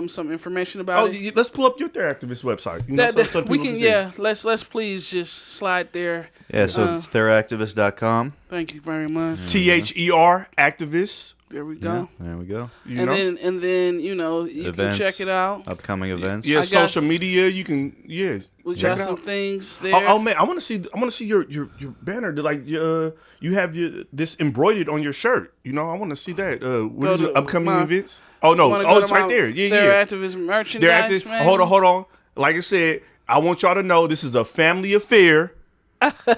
some information about it. Let's pull up your Theractivist website. You know, so we can. Yeah, let's please just slide there. Yeah, so it's theractivist.com. Thank you very much. THER activist. There we go. Yeah, there we go. And then you events, can check it out. Upcoming events. Yeah, social media. You can We got some things there. Oh man, I want to see your banner. Like you have this embroidered on your shirt. You know, I want to see that. What is it? Upcoming events? Oh no! It's right there. Yeah. Activist merchandise. Man. Hold on. Like I said, I want y'all to know this is a family affair.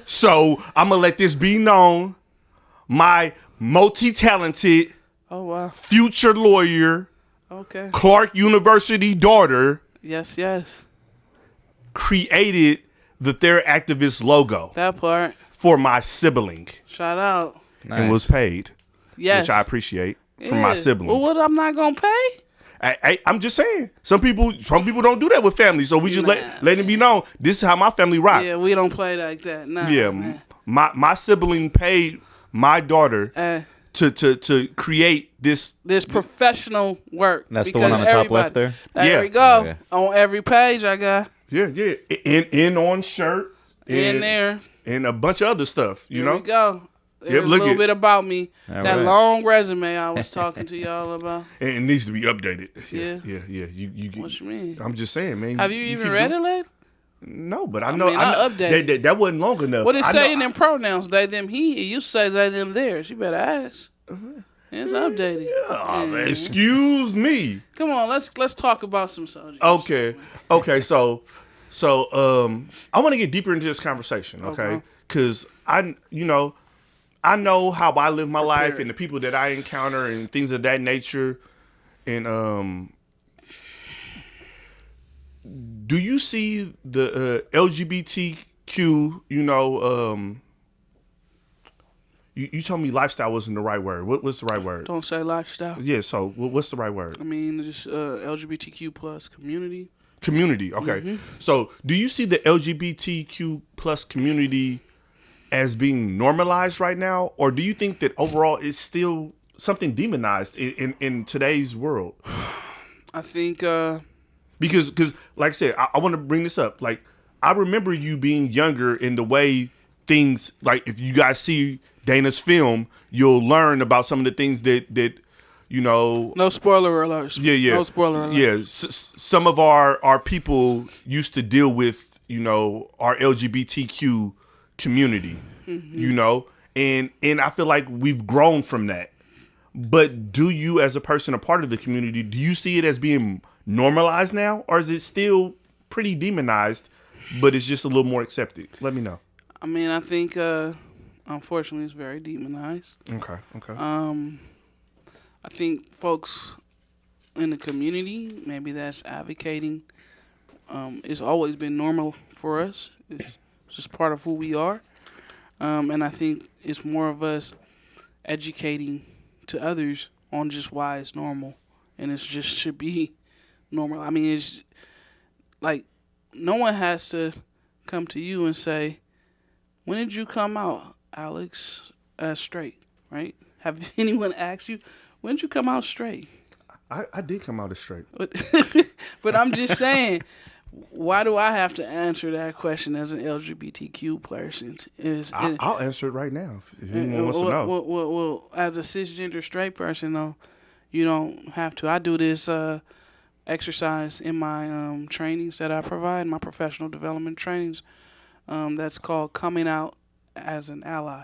So I'm gonna let this be known. My multi-talented, future lawyer, Clark University daughter. Yes. Created the Theractivist logo. That part. For my sibling. Shout out. Nice. And was paid. Yes. Which I appreciate from my sibling. Well, what I'm not gonna pay? I'm just saying. Some people don't do that with family. So we just let it be known. This is how my family rock. Yeah, we don't play like that. Nah, yeah, man. My sibling paid my daughter to create this professional work. That's the one on the top left there. There we go. Okay. On every page I got. Yeah. In on shirt. In there. And a bunch of other stuff. You know. There we go. There's a little bit about me. That long resume I was talking to y'all about. And it needs to be updated. Yeah. You what you mean? I'm just saying, man. Have you even read it lately? No, but I know. I updated. That wasn't long enough. What it say in them pronouns? They, them, he. It used to say they, them, theirs. You better ask. It's updated. Yeah, man. Excuse me. Come on, let's talk about some subjects. Okay. So I want to get deeper into this conversation. Okay, because I know how I live my life and the people that I encounter and things of that nature. And do you see the LGBTQ? You told me lifestyle wasn't the right word. What's the right word? Don't say lifestyle. Yeah. So what's the right word? I mean, just LGBTQ plus community. Community. Okay. Mm-hmm. So do you see the LGBTQ plus community as being normalized right now, or do you think that overall it's still something demonized in today's world? I think because like I said, I want to bring this up. Like, I remember you being younger in the way things, like, if you guys see Dana's film, you'll learn about some of the things that no spoiler alerts. Yeah. No spoiler alerts. Yeah. Some of our people used to deal with our LGBTQ community, and I feel like we've grown from that. But do you, as a person, a part of the community, do you see it as being normalized now, or is it still pretty demonized, but it's just a little more accepted? Let me know. I mean, I think unfortunately it's very demonized. Okay. I think folks in the community, maybe that's advocating It's always been normal for us. It's just part of who we are. And I think it's more of us educating to others on just why it's normal. And it's just should be normal. I mean, it's like no one has to come to you and say, when did you come out, Alex, straight, right? Have anyone asked you, when did you come out straight? I did come out as straight. But I'm just saying, why do I have to answer that question as an LGBTQ person? I'll answer it right now if anyone wants to know. Well, as a cisgender straight person, though, you don't have to. I do this exercise in my trainings that I provide, my professional development trainings. That's called Coming Out as an Ally.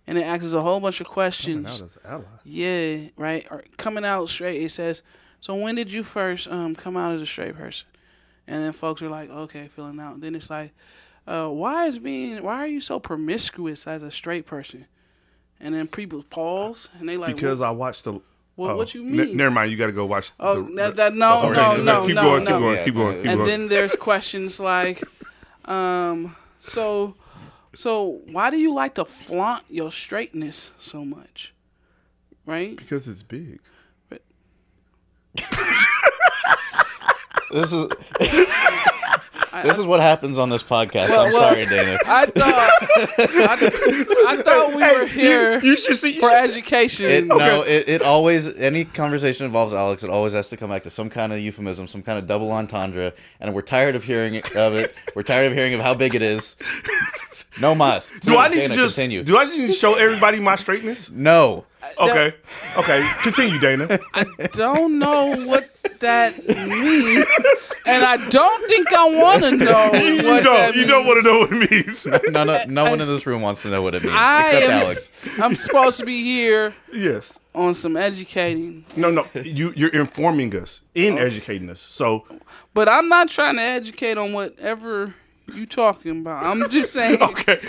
And it asks a whole bunch of questions. Coming out as an ally? Yeah, right. Or coming out straight, it says, so when did you first come out as a straight person? And then folks are like, okay, filling out. Then it's like, why are you so promiscuous as a straight person? And then people pause and they like, because I watched the. What you mean? Never mind. You got to go watch. No. Keep going. And then there's questions like, so why do you like to flaunt your straightness so much? Right? Because it's big. This is what happens on this podcast. I'm sorry, Dana. I thought we were here for education. It always, any conversation involves Alex, it always has to come back to some kind of euphemism, some kind of double entendre, and we're tired of hearing of it. We're tired of hearing of how big it is. No mas. Do I need to show everybody my straightness? No. Okay. Continue, Dana. I don't know what that means, and I don't think I want to know what that means. You don't want to know what it means. No one in this room wants to know what it means, except Alex. I'm supposed to be here. Yes. On some educating. No. You're informing us, educating us. So. But I'm not trying to educate on whatever you talking about. I'm just saying.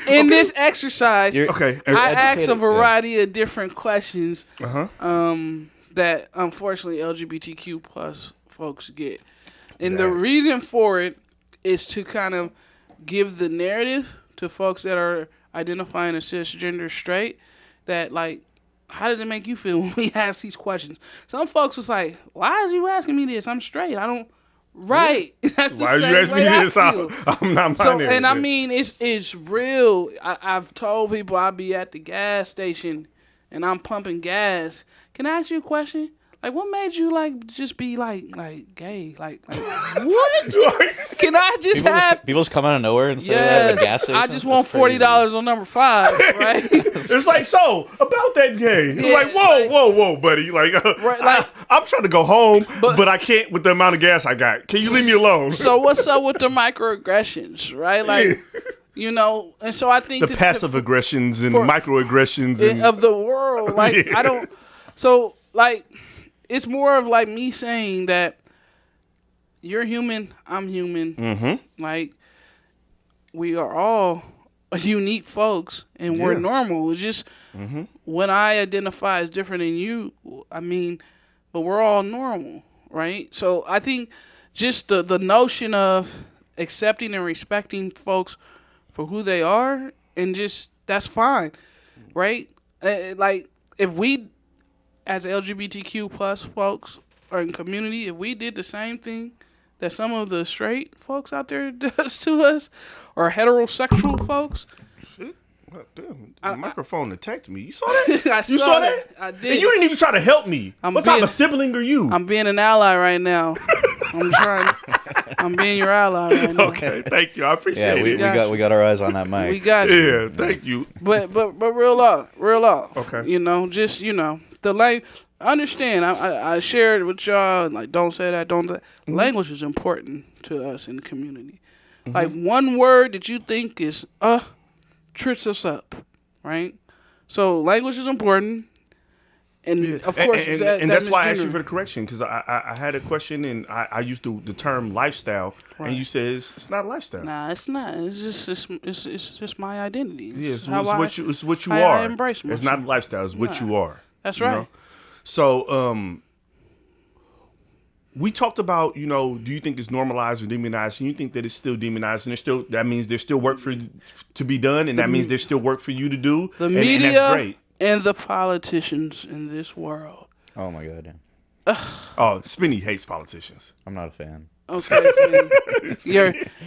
In this exercise, I ask a variety of different questions. That unfortunately LGBTQ plus folks get, and the reason for it is to kind of give the narrative to folks that are identifying as cisgender straight. That like, how does it make you feel when we ask these questions? Some folks was like, "Why is you asking me this? I'm straight. I don't." Right. That's the Why are you asking me this? I'm not binary. And I mean, it's real. I've told people I'll be at the gas station and I'm pumping gas. Can I ask you a question? Like, what made you like just be like gay? Like what? Can I just people just come out of nowhere and say that at the gas station? I just want $40 on number 5, right? It's like, so about that gay. It's like, whoa, buddy. Like, I'm trying to go home, but I can't with the amount of gas I got. Can you leave me alone? So what's up with the microaggressions, right? Like, you know, and so I think the passive aggressions and microaggressions of the world. Like, I don't. So like, it's more of like me saying that you're human, I'm human. Mm-hmm. Like, we are all unique folks, and we're normal. It's just when I identify as different than you, I mean, but we're all normal, right? So I think just the notion of accepting and respecting folks for who they are, and just that's fine, right? Like, if we, as LGBTQ plus folks or in community, if we did the same thing that some of the straight folks out there does to us, or heterosexual folks. Shit. Damn, the microphone attacked me. You saw that? I saw that? I did. And you didn't even try to help me. What type of sibling are you? I'm being an ally right now. I'm being your ally right now. Okay, thank you. I appreciate it. We got our eyes on that mic. We got you. Yeah, thank you. But real off. Okay. You know, just, you know, the language. Understand, I shared with y'all, like, don't say that, don't that. Language is important to us in the community. Like, one word that you think is, trips us up, right? So, language is important. And, of course, that's why I asked you for the correction, because I had a question, and I used the term lifestyle, and you said it's not lifestyle. Nah, it's not. It's just my identity. It's what you are. I embrace myself. It's not lifestyle. It's what you are. That's right. Know? So, we talked about, do you think it's normalized or demonized? And you think that it's still demonized, and that means there's still work to be done, and that means there's still work for you to do. The and media that's great. And the politicians in this world. Oh my god. Oh, Spinny hates politicians. I'm not a fan. Okay,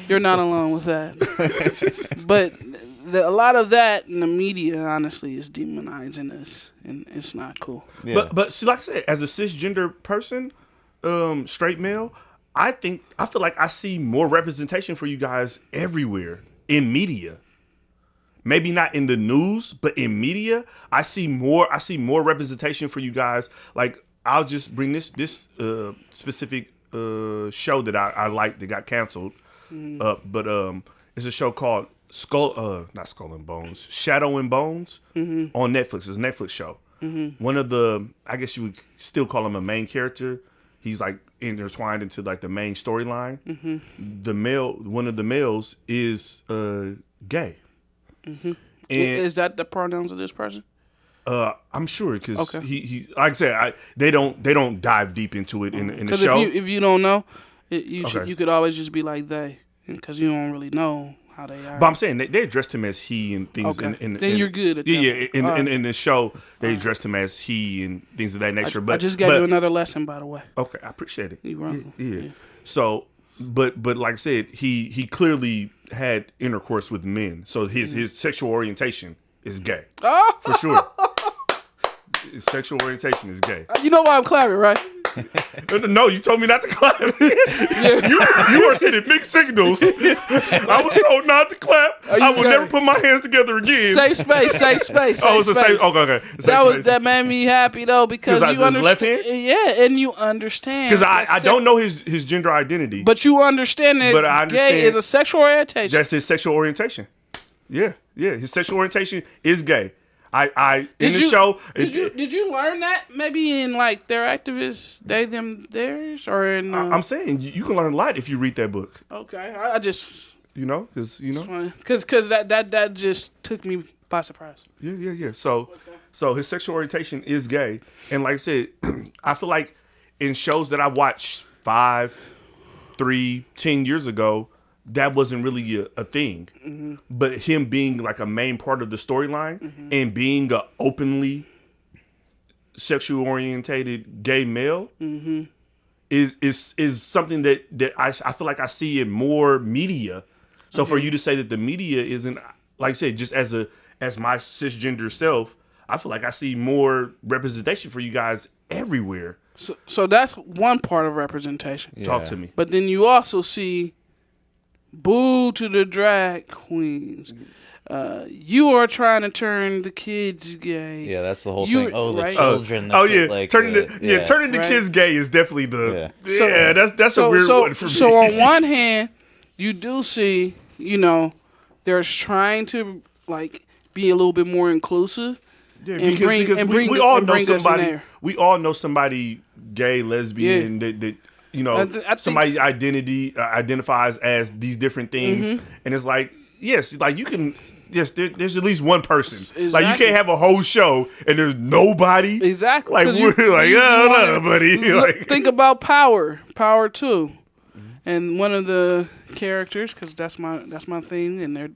you're not alone with that. But a lot of that in the media, honestly, is demonizing us, and it's not cool. Yeah. But see, like I said, as a cisgender person, straight male, I feel like I see more representation for you guys everywhere in media. Maybe not in the news, but in media, I see more representation for you guys. Like, I'll just bring this specific show that I like that got canceled but it's a show called not Skull and Bones, Shadow and Bones on Netflix. It's a Netflix show. One of the, I guess you would still call him a main character. He's like intertwined into like the main storyline. One of the males is gay. And is that the pronouns of this person? I'm sure, because he like I said, they don't dive deep into it in the show. If you don't know, you could always just be like they, because you don't really know how they are. But I'm saying they addressed him as he and things. Okay. Then you're good at that. Yeah. In the show, they addressed him as he and things of that nature. I just gave you another lesson, by the way. Okay, I appreciate it. You're welcome. Yeah. So, but like I said, he clearly had intercourse with men, so his sexual orientation is gay. Oh, for sure. His sexual orientation is gay. You know why I'm clapping, right? No, you told me not to clap. You were sending mixed signals. I was told not to clap. I will never put my hands together again. Safe space. Oh, it's a safe. Okay. That made me happy though, because you understand. Left hand? Yeah, and you understand. Because I don't know his gender identity. But you understand that gay is a sexual orientation. That's his sexual orientation. Yeah. His sexual orientation is gay. Did you learn that maybe in like their activists, they, them, theirs, or in? I'm saying you can learn a lot if you read that book. Okay, I just because that just took me by surprise. Yeah. So his sexual orientation is gay, and like I said, I feel like in shows that I watched 5, 3, 10 years ago, that wasn't really a thing. But him being like a main part of the storyline and being a openly sexual orientated gay male is something that I feel like I see in more media. So for you to say that the media isn't, like I said, just as my cisgender self, I feel like I see more representation for you guys everywhere. So that's one part of representation. Yeah. Talk to me. But then you also see, boo to the drag queens. You are trying to turn the kids gay. Yeah, that's the whole thing. Oh, the right? children. Turning the kids gay is definitely the. Yeah, that's a weird one for me. So on one hand, you do see, they're trying to like be a little bit more inclusive. Yeah, because we all know somebody. We all know somebody gay, lesbian that somebody identifies as these different things, and it's like, yes, like you can, yes, there's at least one person. Exactly. Like you can't have a whole show and there's nobody. Exactly. Like we're like, yeah, buddy. Like, think about Power 2, and one of the characters, because that's my thing, and they're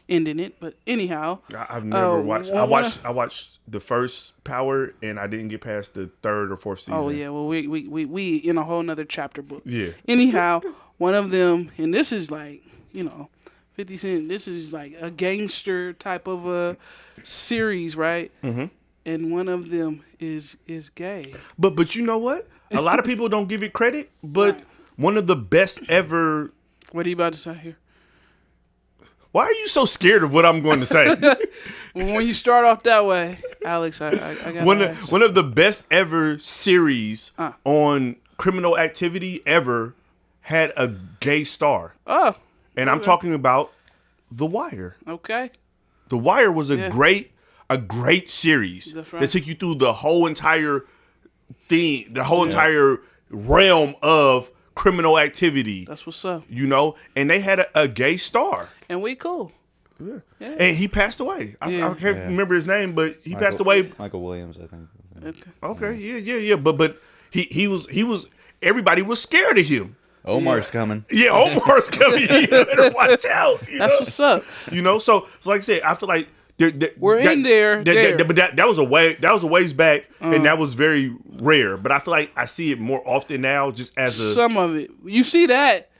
ending it. But anyhow, I've never watched. I watched the first Power, and I didn't get past the 3rd or 4th season. Oh yeah, well we in a whole nother chapter book. Yeah. Anyhow, one of them, and this is like 50 Cent. This is like a gangster type of a series, right? And one of them is gay. But you know what? A lot of people don't give it credit. But one of the best ever. What are you about to say here? Why are you so scared of what I'm going to say? When you start off that way, Alex, I got one of the best ever series on criminal activity ever had a gay star. Oh. And I'm talking about The Wire. Okay. The Wire was a great series that took you through the whole entire thing, the whole entire realm of criminal activity. That's what's up. And they had a gay star. And we cool. Yeah. And he passed away. I can't remember his name, but he passed away. Michael Williams, I think. Okay. Yeah. But he was everybody was scared of him. Omar's coming. Yeah, Omar's coming. You better watch out. That's what's up. So like I said, I feel like we're in there. But that was a ways back, and that was very rare. But I feel like I see it more often now, just as some of it. You see that,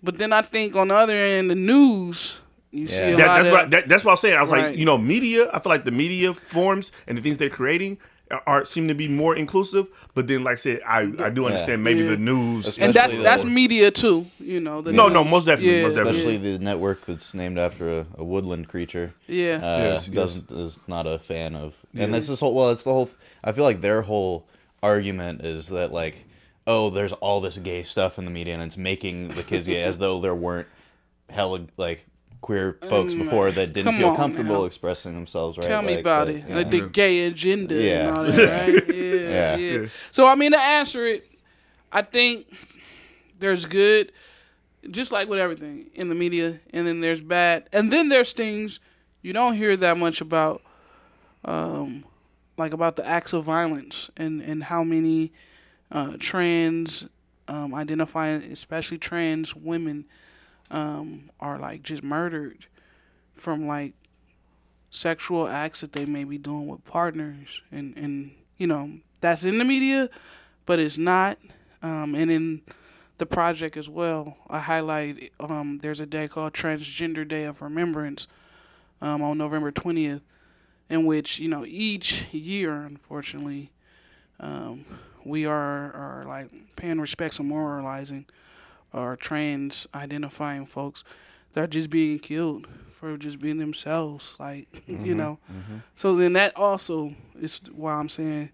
but then I think on the other end, the news. You see a lot that's what I'm saying. I was right. like, media. I feel like the media forms and the things they're creating seem to be more inclusive. But then, like I said, I do understand maybe the news, especially and that's media too. No, most definitely, especially the network that's named after a woodland creature. Is not a fan of, and it's this whole. Well, it's the whole. I feel like their whole argument is that like, oh, there's all this gay stuff in the media, and it's making the kids gay, as though there weren't hella like queer folks before that didn't feel comfortable expressing themselves, right? Tell me about it. Like the gay agenda and all that, right? Yeah. So, I mean, to answer it, I think there's good, just like with everything in the media, and then there's bad. And then there's things you don't hear that much about, like about the acts of violence and how many trans identifying, especially trans women, are like just murdered from like sexual acts that they may be doing with partners, and that's in the media, but it's not. And in the project as well, I highlight there's a day called Transgender Day of Remembrance on November 20th, in which each year, unfortunately, we are like paying respects and memorializing or trans identifying folks that are just being killed for just being themselves, like So then that also is why I'm saying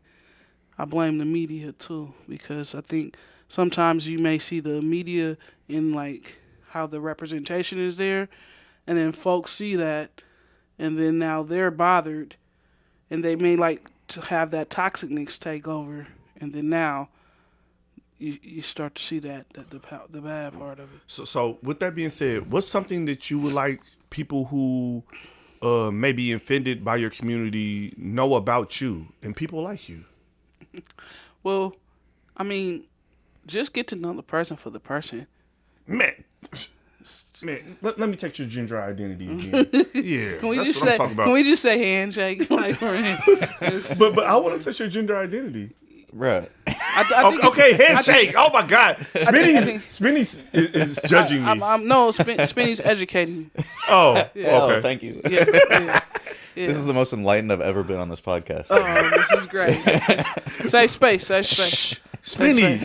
I blame the media too, because I think sometimes you may see the media in like how the representation is there, and then folks see that, and then now they're bothered, and they may like to have that toxicness take over, and then now you start to see that the bad part of it. So with that being said, what's something that you would like people who may be offended by your community know about you and people like you? Well, I mean, just get to know the person for the person. Man, let me take your gender identity again. Yeah, can we that's just what say? I'm talking about. Can we just say handshake? Like, but I want to touch your gender identity. Right. I think okay, handshake. Oh my God, Spinny is judging me. No, Spinny's educating. Oh, yeah, okay. Thank you. Yeah. This is the most enlightened I've ever been on this podcast. Oh, this is great. Safe space. Shh. Spinny.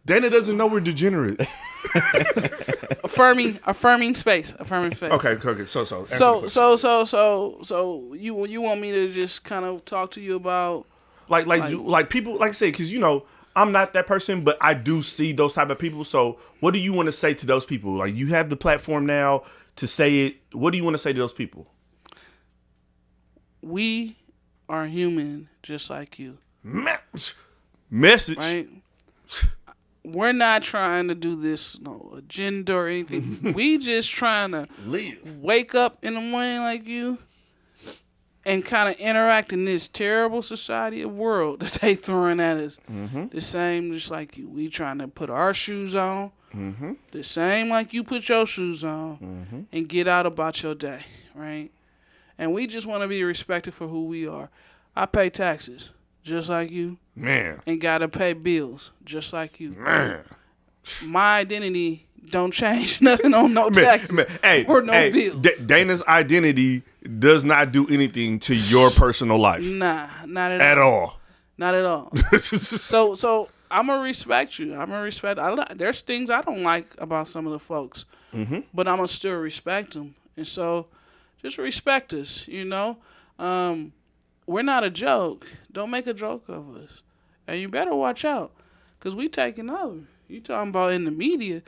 Dana doesn't know we're degenerates. affirming space. Okay. So you want me to just kind of talk to you about like people, like I said, because I'm not that person, but I do see those type of people. So what do you want to say to those people? Like, you have the platform now to say it. What do you want to say to those people? We are human, just like you. Message. Right? We're not trying to do this agenda or anything. We just trying to wake up in the morning like you and kind of interact in this terrible society of world that they throwing at us. The same just like you. We trying to put our shoes on. The same like you put your shoes on and get out about your day, right? And we just want to be respected for who we are. I pay taxes just like you. Man. And gotta pay bills just like you. Man. My identity don't change nothing on no taxes or no bills. Dana's identity does not do anything to your personal life. Nah, not at all. Not at all. So I'm gonna respect you. There's things I don't like about some of the folks, but I'm gonna still respect them. And so, just respect us. We're not a joke. Don't make a joke of us. And you better watch out, because we taking over. You talking about in the media,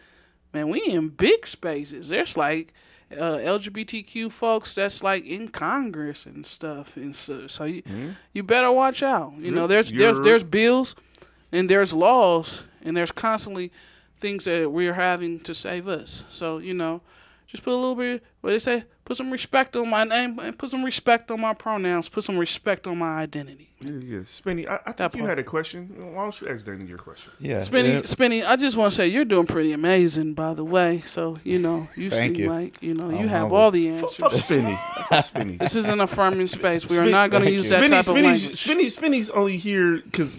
man, we in big spaces. There's like LGBTQ folks that's like in Congress and stuff. And so you better watch out. There's bills and there's laws and there's constantly things that we're having to save us. So, just put a little bit, what they say, Put some respect on my name, and put some respect on my pronouns, put some respect on my identity. Yeah. Spinny, I think you had a question. Why don't you ask Dana your question? Yeah. Spinny, I just want to say you're doing pretty amazing, by the way. So, you Thank seem you. like, you have all the answers. Fuck Spinny. Fuck Spinny. This is an affirming space. We are not going to use that type of language. Spinny's only here because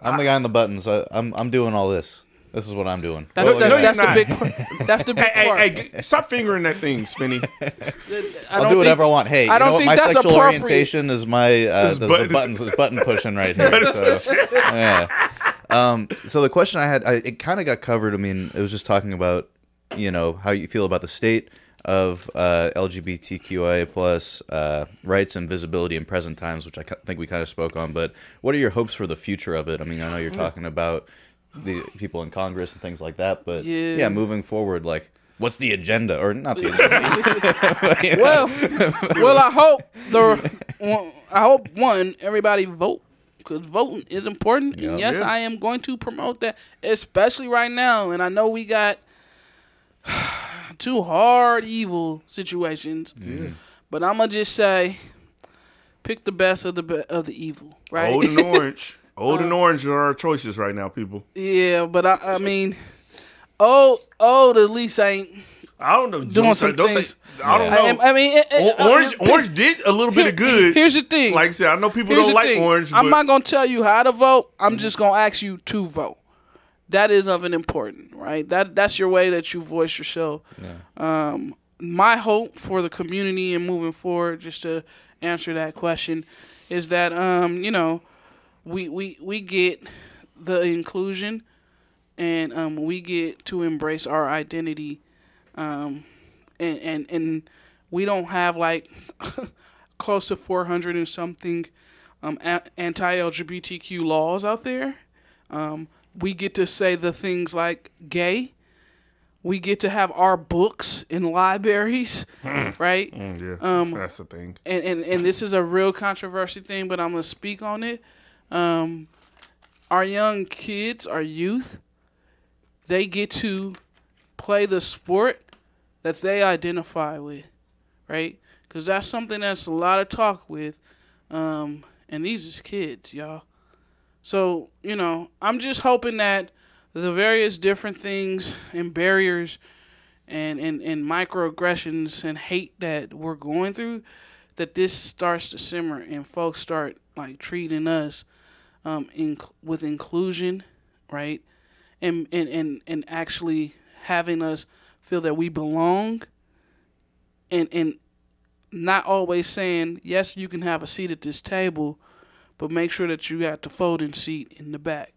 I'm the guy on the buttons. I'm doing all this. This is what I'm doing. That's the big part. That's the big part. Hey, stop fingering that thing, Spinny. I'll do whatever I want. Hey, you know what? My sexual orientation is my the buttons. It's button pushing right here. So, yeah. So the question I had, it kind of got covered. I mean, it was just talking about, how you feel about the state of LGBTQIA plus rights and visibility in present times, which I think we kind of spoke on. But what are your hopes for the future of it? I mean, I know you're talking about the people in Congress and things like that, but moving forward, like, what's the agenda, or not the agenda? well, I hope everybody vote, because voting is important, and yes, I am going to promote that, especially right now. And I know we got two hard evil situations, but I'm gonna just say, pick the best of the evil, right? Old and orange. Old and orange are our choices right now, people. Yeah, but I mean, old at least ain't. I don't know. Doing some things. I don't know. I mean, orange did a little bit of good. Here's the thing. Like I said, I know people don't like orange. I'm not gonna tell you how to vote. I'm just gonna ask you to vote. That is of an important, right? That's your way that you voice yourself. Yeah. My hope for the community and moving forward, just to answer that question, is that we get the inclusion, and we get to embrace our identity, and we don't have like close to 400 and something anti-LGBTQ laws out there. We get to say the things like gay. We get to have our books in libraries, right? That's the thing. And this is a real controversy thing, but I'm gonna speak on it. Our young kids, our youth, they get to play the sport that they identify with, right? Because that's something that's a lot of talk with, and these is kids, y'all. So, I'm just hoping that the various different things and barriers and microaggressions and hate that we're going through, that this starts to simmer and folks start like treating us with inclusion, right? And actually having us feel that we belong, and not always saying, yes, you can have a seat at this table, but make sure that you got the folding seat in the back.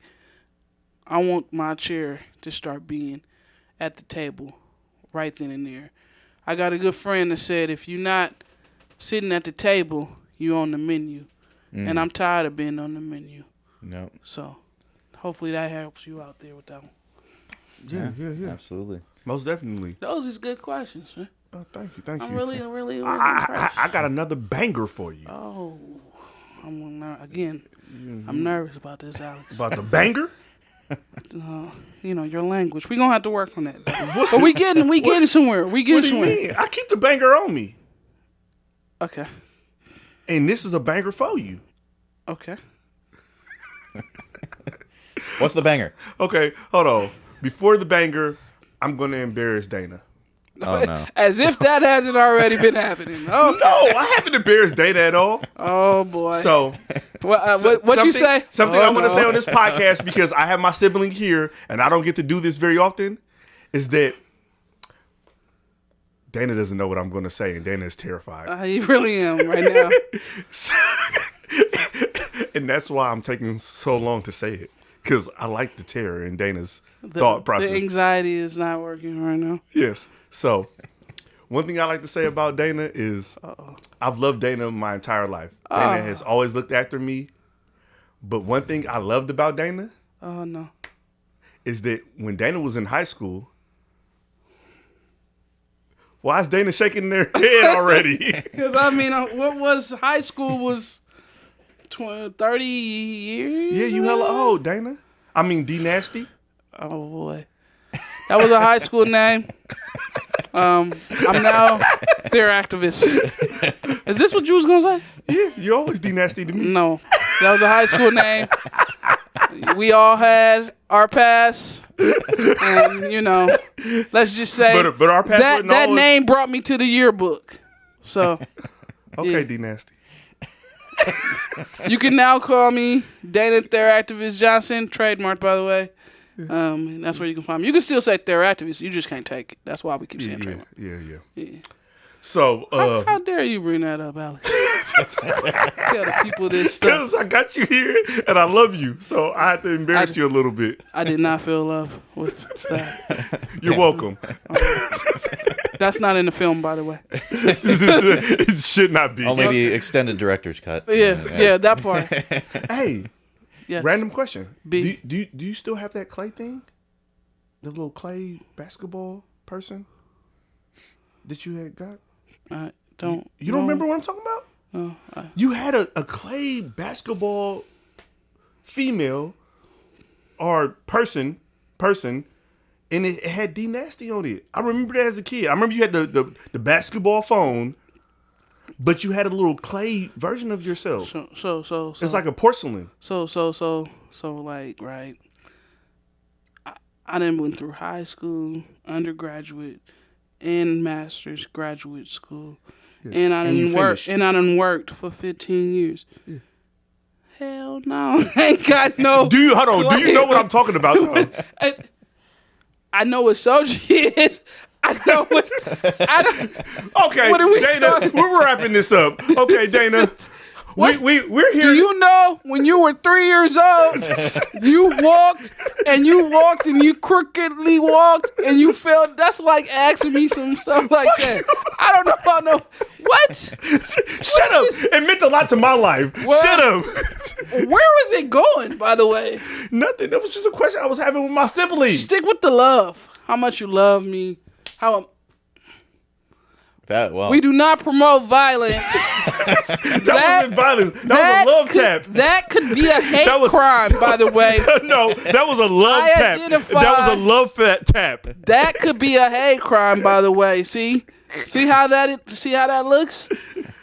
I want my chair to start being at the table right then and there. I got a good friend that said, if you're not sitting at the table, you're on the menu. And I'm tired of being on the menu. No. So hopefully that helps you out there with that one. Yeah. Absolutely. Most definitely. Those is good questions, man. Oh, thank you. I'm really impressed. I got another banger for you. Oh, I'm nervous about this, Alex. About the banger? Your language. We're gonna have to work on that. But we getting somewhere. We getting somewhere. What do you mean? I keep the banger on me. Okay. And this is a banger for you. Okay. What's the banger? Okay, hold on. Before the banger, I'm gonna embarrass Dana. Oh no! As if that hasn't already been happening. Oh no, I haven't embarrassed Dana at all. Oh boy! So, what you say? Something I want to say on this podcast, because I have my sibling here and I don't get to do this very often, is that Dana doesn't know what I'm going to say, and Dana is terrified. I really am right now. And that's why I'm taking so long to say it, because I like the terror in Dana's thought process. The anxiety is not working right now. Yes. So, one thing I like to say about Dana is I've loved Dana my entire life. Dana has always looked after me. But one thing I loved about Dana is that when Dana was in high school, why is Dana shaking their head already? Because, what was high school was 30 years? Yeah, you hella old, Dana. D Nasty. Oh, boy. That was a high school name. I'm now They're activists. Is this what you was gonna say? Yeah, you always D-nasty to me. No, that was a high school name. We all had our past, and let's just say But our past wasn't that always... name brought me to the yearbook. So, Okay, yeah. D-nasty. You can now call me Dana Theractivist Johnson, trademarked by the way. And that's where you can find me. You can still say Theractivist, you just can't take it. That's why we keep saying trademark. Yeah. So, how dare you bring that up, Alex? Tell the people this stuff. because I got you here and I love you, so I had to embarrass you a little bit. I did not feel love with that. You're welcome. That's not in the film, by the way. It should not be. Only the extended director's cut. Yeah, that part. Hey, Yeah. random question. B. Do you still have that clay thing? The little clay basketball person that you had got? I don't. You don't remember what I'm talking about? No, You had a clay basketball female or person, and it had D Nasty on it. I remember that as a kid. I remember you had the basketball phone, but you had a little clay version of yourself. So It's like a porcelain. So like, right. I done went through high school, undergraduate, and master's graduate school. Yes. And I you done worked finished. and I done worked for 15 years. Yeah. Hell no. I ain't got no. Do you know what I'm talking about though? I know what Soji is. I know what. Okay, What are we Dana, talking- we're wrapping this up. Okay, Dana. We're here. Do you know when you were 3 years old, you walked and you crookedly walked and you fell? That's like asking me some stuff like that. I don't know about no. What? Shut up. It meant a lot to my life. What? Shut up. Where was it going, by the way? Nothing. That was just a question I was having with my siblings. Stick with the love. How much you love me. We do not promote violence. That wasn't violence. That was a love tap. That could be a hate crime, by the way. No, that was a love tap. That was a love tap. That could be a hate crime, by the way. See how that looks.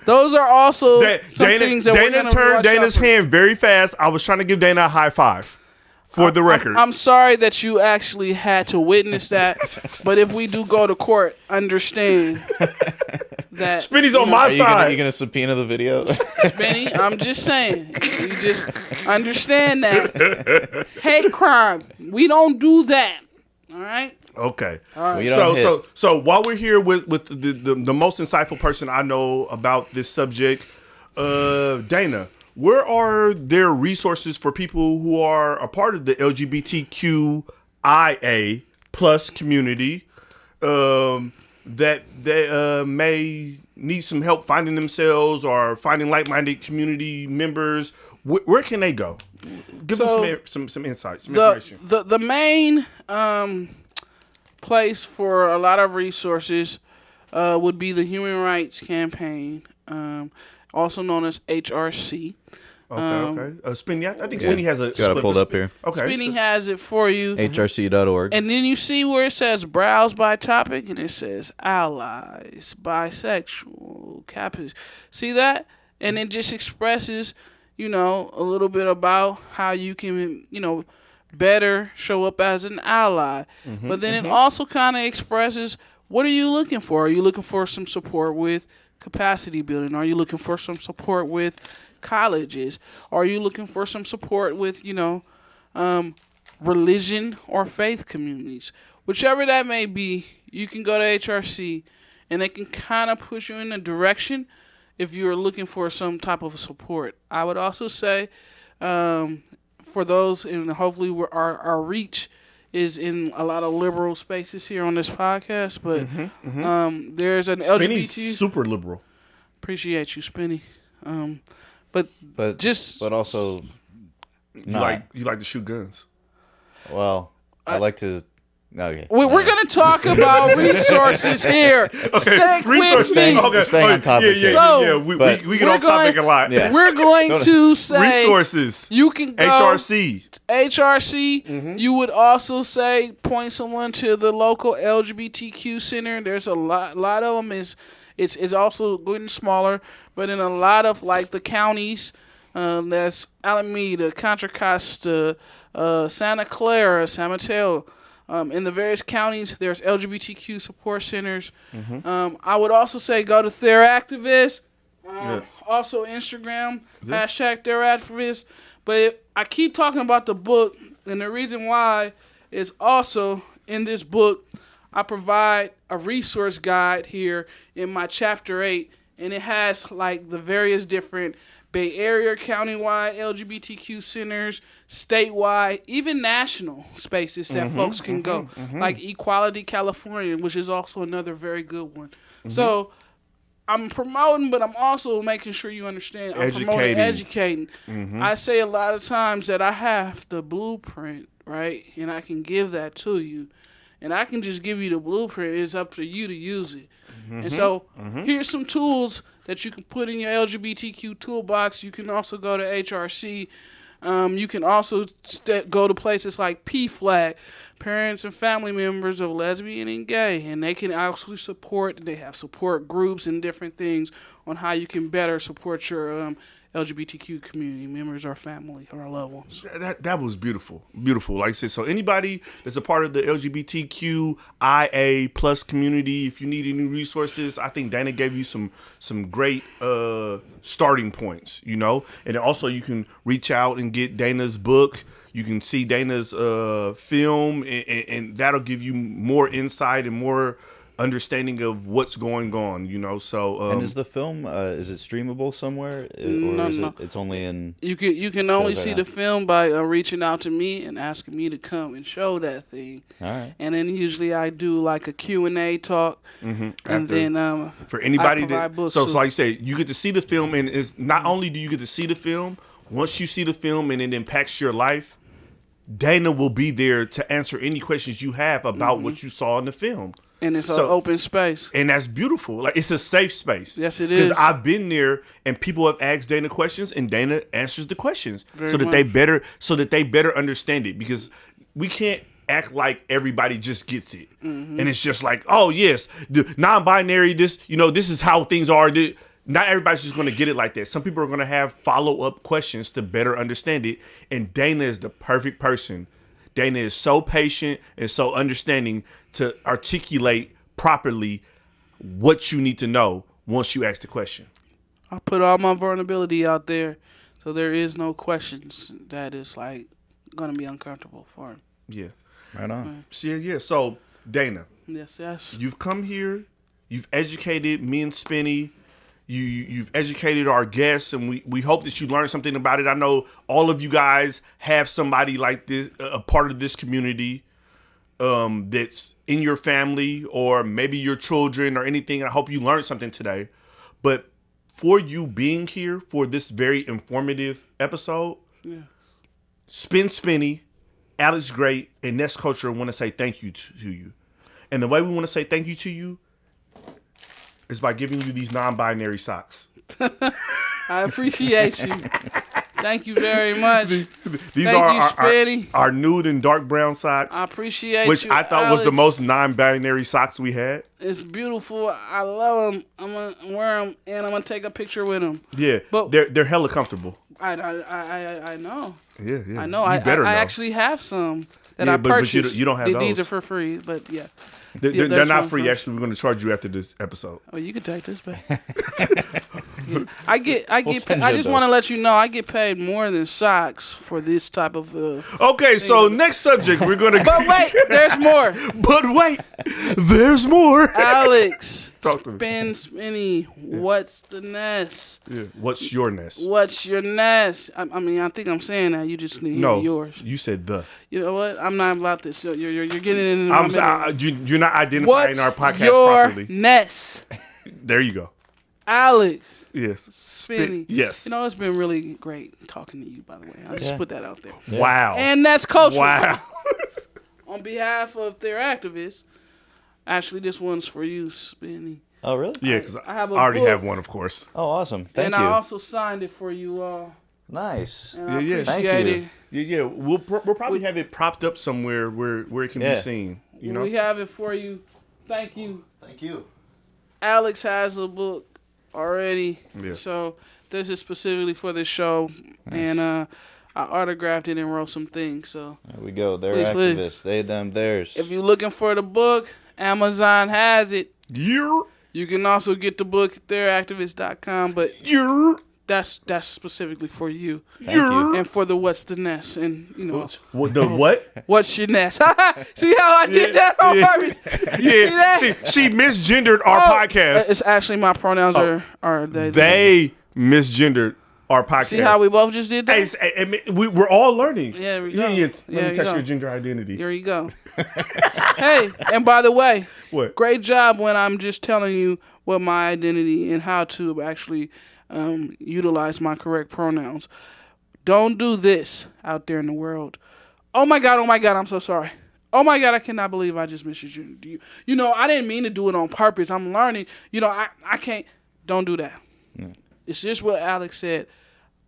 Those are also some things that we're Dana gonna turned watch Dana's out for. hand very fast. I was trying to give Dana a high five. For the record. I'm sorry that you actually had to witness that, but if we do go to court, understand that Spinny's on my Are you side. gonna subpoena the video? Spinny, I'm just saying. You just understand that. Hate crime. We don't do that. All right? Okay. We don't So while we're here with the most insightful person I know about this subject, Dana, where are there resources for people who are a part of the LGBTQIA plus community that may need some help finding themselves or finding like-minded community members? Where can they go? Give them some insights, some information. The main place for a lot of resources would be the Human Rights Campaign, also known as HRC. Okay. Spinny, I think Spinny has a Got it pulled up here. Okay. Spinny has it for you. HRC.org. And then you see where it says browse by topic, and it says allies, bisexual, capitalist. See that? And it just expresses, a little bit about how you can, better show up as an ally. But then it also kind of expresses, what are you looking for? Are you looking for some support with capacity building? Are you looking for some support with colleges? Are you looking for some support with, religion or faith communities? Whichever that may be, you can go to HRC and they can kind of push you in a direction if you're looking for some type of support. I would also say for those, and hopefully our reach is in a lot of liberal spaces here on this podcast, but there's an Spinny's LGBT... super liberal. Appreciate you, Spinny. But also You like to shoot guns. well, I like to. Okay. we're going to talk about resources here. Stick with me. Okay. Staying on topic. Yeah. We get off topic a lot. Yeah. We're going to say Resources. you can go HRC. You would also say point someone to the local LGBTQ center. There's a lot of them is It's also getting smaller, but in a lot of like the counties, that's Alameda, Contra Costa, Santa Clara, San Mateo. In the various counties, there's LGBTQ support centers. I would also say go to Theractivist. Also Instagram, hashtag Theractivist. But I keep talking about the book, and the reason why is also in this book, I provide a resource guide here in my chapter 8, and it has like the various different Bay Area, countywide LGBTQ centers, statewide, even national spaces that folks can go, like Equality California, which is also another very good one. So I'm promoting, but I'm also making sure you understand. I'm educating. I say a lot of times that I have the blueprint, right? And I can give that to you. And I can just give you the blueprint. It's up to you to use it. And so here's some tools that you can put in your LGBTQ toolbox. You can also go to HRC. You can also go to places like PFLAG, Parents and Family Members of Lesbian and Gay, and they can actually support. They have support groups and different things on how you can better support your LGBTQ community members or family or loved ones. That was beautiful. Like I said, so anybody that's a part of the LGBTQIA plus community, if you need any resources, I think Dana gave you some great starting points, you know. And also you can reach out and get Dana's book. You can see Dana's film, and that'll give you more insight and more understanding of what's going on, you know. So and is the film is it streamable somewhere, or it's only in? You can only see the film by reaching out to me and asking me to come and show that thing. All right. And then usually I do like a Q&A talk, and then for anybody that so like you say, you get to see the film, and it's not only do you get to see the film. Once you see the film and it impacts your life, Dana will be there to answer any questions you have about what you saw in the film. And it's an open space. And that's beautiful. Like, it's a safe space. Yes, it is. Because I've been there and people have asked Dana questions and Dana answers the questions so that they better understand it. Because we can't act like everybody just gets it. And it's just like, oh yes, the non-binary, this is how things are. Not everybody's just going to get it like that. Some people are going to have follow-up questions to better understand it. And Dana is the perfect person. Dana is so patient and so understanding to articulate properly what you need to know once you ask the question. I put all my vulnerability out there, so there is no questions that is like going to be uncomfortable for him. Yeah. Right on. Yeah. So, Dana. Yes. You've come here. You've educated me and Spenny. You've educated our guests, and we hope that you learned something about it. I know all of you guys have somebody like this, a part of this community, that's in your family or maybe your children or anything. I hope you learned something today. But for you being here for this very informative episode, Spenny, Alex Great, and Ness Culture want to say thank you to you. And the way we want to say thank you to you is by giving you these non-binary socks. I appreciate you. Thank you very much. These are our nude and dark brown socks. I appreciate which you, I thought Alex. was the most non-binary socks we had. It's beautiful. I love them. I'm going to wear them, and I'm going to take a picture with them. Yeah, but they're hella comfortable. I know. Yeah. I know. I actually have some that I purchased. But you don't have those. These are for free, but yeah. They're not free. Actually, we're going to charge you after this episode. Oh, you can take this, babe. I just want to let you know I get paid more than socks for this type of. Okay, so next subject we're going to. But wait, there's more. But wait, there's more. Alex, Spenny, what's the Ness? Yeah. What's your Ness? What's your Ness? I mean, I think I'm saying that. You just need to hear yours. You said the. You know what? I'm not about this. You're getting in. You're not identifying our podcast properly. What's your Ness? There you go. Alex. Yes. Spenny. Yes. You know, it's been really great talking to you, by the way. I'll just put that out there. Yeah. Wow. And that's culture. Wow. On behalf of their activists, actually, this one's for you, Spenny. Oh, really? Yeah, because I already have one, of course. Oh, awesome. Thank you. And I also signed it for you all. Nice. And I appreciate it. Yeah. We'll probably have it propped up somewhere where it can be seen. You know? We have it for you. Thank you. Thank you. Alex has a book already. Yeah. So this is specifically for this show. Nice. And I autographed it and wrote some things. So There we go. They're Please. activists. They, them, theirs. if you're looking for the book, Amazon has it. Yeah. You can also get the book at theiractivist.com, but Yeah. that's specifically for you. Thank you. And for the What's the Ness, and you know What the what? what's your Ness? See how I did that on purpose? You see that? She misgendered our podcast. It's actually my pronouns are they. They misgendered our podcast. See how we both just did that? Hey, we're all learning. Yeah, there we go. Yeah, Yeah, let me you test go. your gender identity. There you go. Hey, and by the way, What? great job when I'm just telling you what my identity and how to actually utilize my correct pronouns. Don't do this out there in the world. Oh my God, I'm so sorry. Oh my God, I cannot believe I just misgendered you. You know, I didn't mean to do it on purpose. I'm learning. You know, I can't. Don't do that. It's just what Alex said.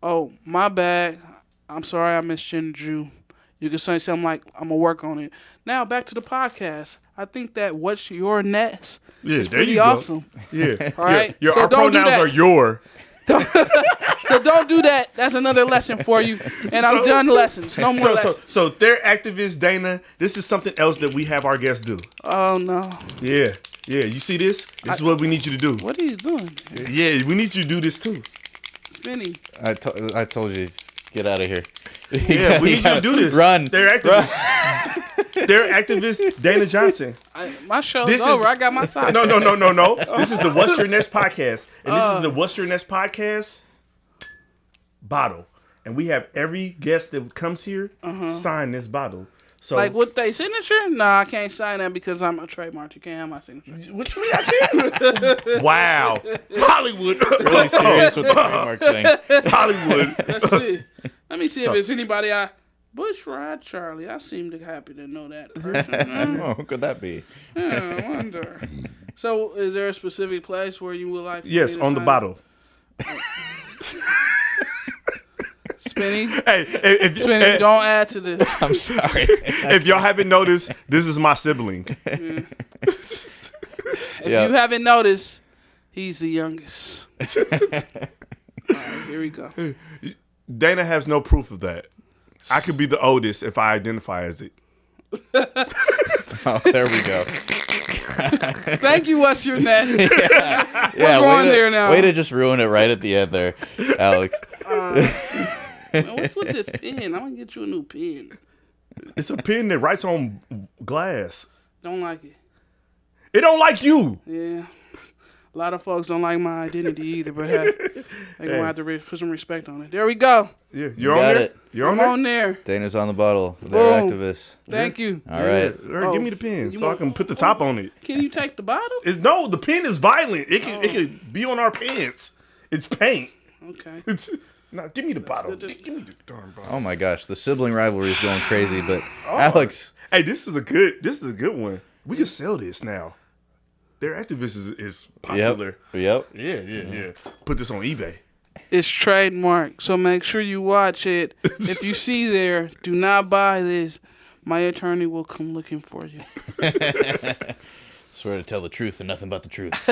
Oh, my bad. I'm sorry I misgendered you. You can say something like, I'm going to work on it. Now, back to the podcast. I think that What's Your Ness is there pretty you go. awesome. Yeah. All right? Yeah. So Our don't do pronouns that. are your. So don't do that. That's another lesson for you. And I'm done lessons. No more lessons. So they're activists, Dana. This is something else that we have our guests do. Oh, no. Yeah. Yeah. You see this? This is what we need you to do. What are you doing? Yeah, we need you to do this too. Spinny. I told you, get out of here. Yeah, we need you to do this. Run. They're activists. They're activists, Dana Johnson. My show's This is- over. I got my socks. No. This is the What's Your Ness podcast. And this is the What's Your Ness podcast bottle. And we have every guest that comes here sign this bottle. So Like with their signature? Nah, I can't sign that because I'm a trademark. You can't have my signature. what you mean I can't? Wow. Hollywood. Really serious with the trademark thing. Hollywood. Let's see. Let me see So- if it's anybody Bush Ride Charlie. I seem to happy to know that person. Oh, who could that be? I wonder. So, is there a specific place where you would like? For Yes, me to on the sign? bottle. Spinny. Hey, if Spinny, don't add to this. I'm sorry. if y'all haven't noticed, this is my sibling. If Yeah. you haven't noticed, he's the youngest. All right, here we go. Dana has no proof of that. I could be the oldest if I identify as it. Oh, there we go. Thank you. What's your net? Yeah, going there now. way to just ruin it right at the end there, Alex. What's with this pen? I'm gonna get you a new pen. It's a pen that writes on glass. Don't like it. It don't like you. Yeah. A lot of folks don't like my identity either, but hey, they're gonna have to put some respect on it. There we go. Yeah, You you're on got there. it. You're on I'm there. on there. Dana's on the bottle. They're Boom. activists. Thank you. All right. Yeah. All right, give me the pen You so I want- can put the top on it. Can you take the bottle? No, the pen is violent. It could be on our pants. It's paint. Okay. No, give me the bottle. good. Give me the darn bottle. Oh my gosh, the sibling rivalry is going crazy. But Alex, Hey, this is a good one. We can sell this now. Their activist is popular. yep. Yeah. Put this on eBay. It's trademark, so make sure you watch it. If you see there, do not buy this. My attorney will come looking for you. Swear to tell the truth and nothing but the truth.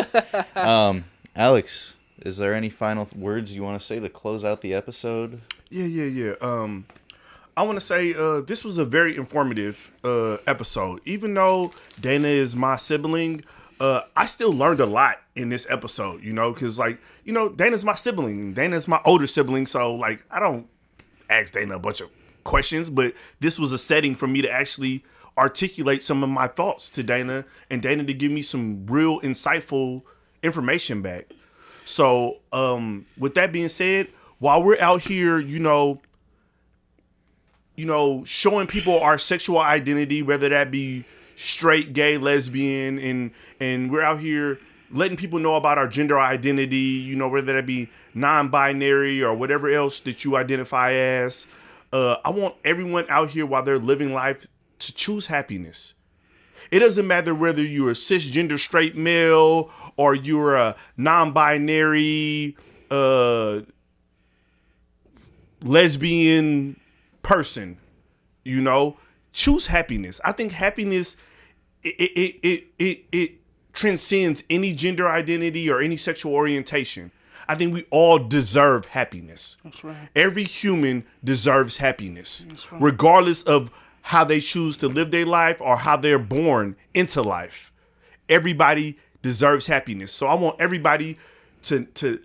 Alex, is there any final words you want to say to close out the episode? Yeah. I want to say this was a very informative episode. Even though Dana is my sibling, I still learned a lot in this episode, because, Dana's my sibling. Dana's my older sibling, so, I don't ask Dana a bunch of questions, but this was a setting for me to actually articulate some of my thoughts to Dana, and Dana to give me some real insightful information back. So, with that being said, while we're out here, showing people our sexual identity, whether that be straight, gay, lesbian, and we're out here letting people know about our gender identity, whether that be non-binary or whatever else that you identify as. I want everyone out here while they're living life to choose happiness. It doesn't matter whether you're a cisgender straight male or you're a non-binary lesbian person, choose happiness. I think happiness it transcends any gender identity or any sexual orientation. I think we all deserve happiness. That's right. Every human deserves happiness, That's right. regardless of how they choose to live their life or how they're born into life. Everybody deserves happiness. So I want everybody to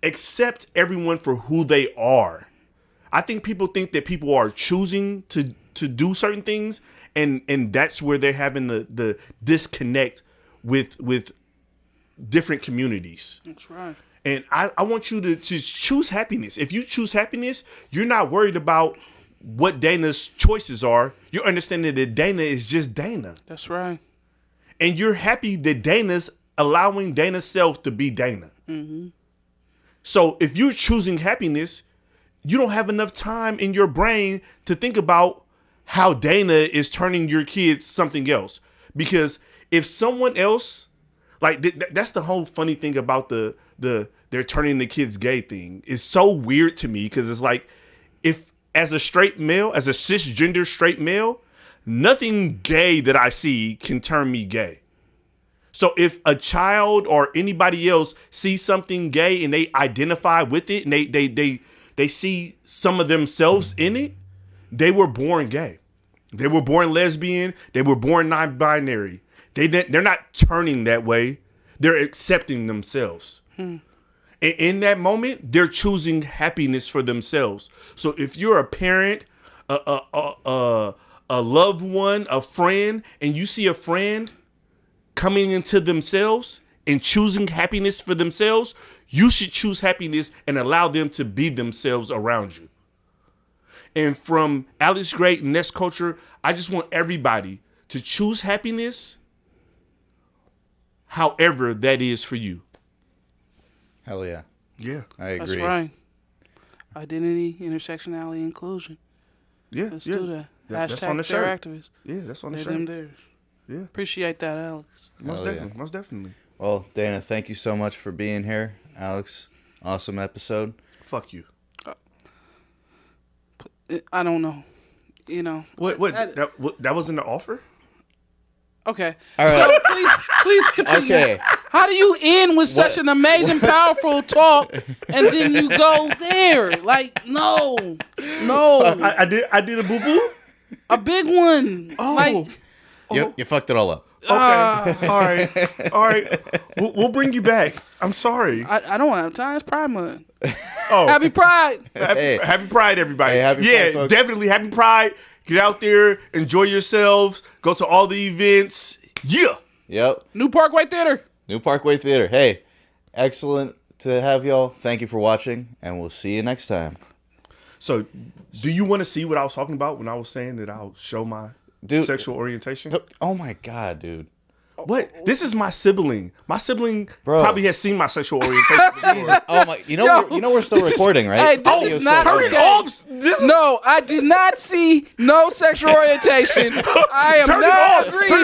accept everyone for who they are. I think people think that people are choosing to do certain things, and that's where they're having the disconnect with different communities. That's right. And I want you to choose happiness. If you choose happiness, you're not worried about what Dana's choices are. You're understanding that Dana is just Dana. That's right. And you're happy that Dana's allowing Dana's self to be Dana. Mm-hmm. So if you're choosing happiness, you don't have enough time in your brain to think about how Dana is turning your kids something else. Because if someone else, like that's the whole funny thing about the they're turning the kids gay thing. It's so weird to me because it's like, if as a straight male, as a cisgender straight male, nothing gay that I see can turn me gay. So if a child or anybody else sees something gay and they identify with it and they see some of themselves in it, they were born gay. They were born lesbian. They were born non-binary. They're not turning that way. They're accepting themselves. And in that moment, they're choosing happiness for themselves. So if you're a parent, a loved one, a friend, and you see a friend coming into themselves and choosing happiness for themselves, you should choose happiness and allow them to be themselves around you. And from Alex Great and Ness Culture, I just want everybody to choose happiness however that is for you. Hell yeah. Yeah. I agree. That's right. Identity, intersectionality, inclusion. Yeah. Let's yeah. do that. That's Hashtag on the fair shirt. activists. Yeah, that's on the They're shirt. them theirs. Yeah. Appreciate that, Alex. Most Hell yeah. definitely. Most definitely. Well, Dana, thank you so much for being here. Alex, awesome episode. Fuck you. I don't know. You know. What that wasn't the offer? Okay. All right. So please continue. Okay. How do you end with such an amazing, powerful talk, and then you go there? Like, no. I did a boo boo. A big one. Oh. Like, You fucked it all up. Okay. All right. We'll bring you back. I'm sorry. I don't have time. It's Pride Month. Oh, Happy Pride. happy Pride, everybody. Hey, happy Pride, folks. Definitely happy Pride. Get out there, enjoy yourselves, go to all the events. Yeah. Yep. New Parkway Theater. New Parkway Theater. Hey, excellent to have y'all. Thank you for watching, and we'll see you next time. So, do you want to see what I was talking about when I was saying that I'll show my sexual orientation? Oh my God, dude. What? This is my sibling. My sibling Bro. probably has seen my sexual orientation before. Oh my! You know, we're still recording, right? Hey, this is not Turn okay. it off. No, I did not see no sexual orientation. I am Turn it not off. agreeing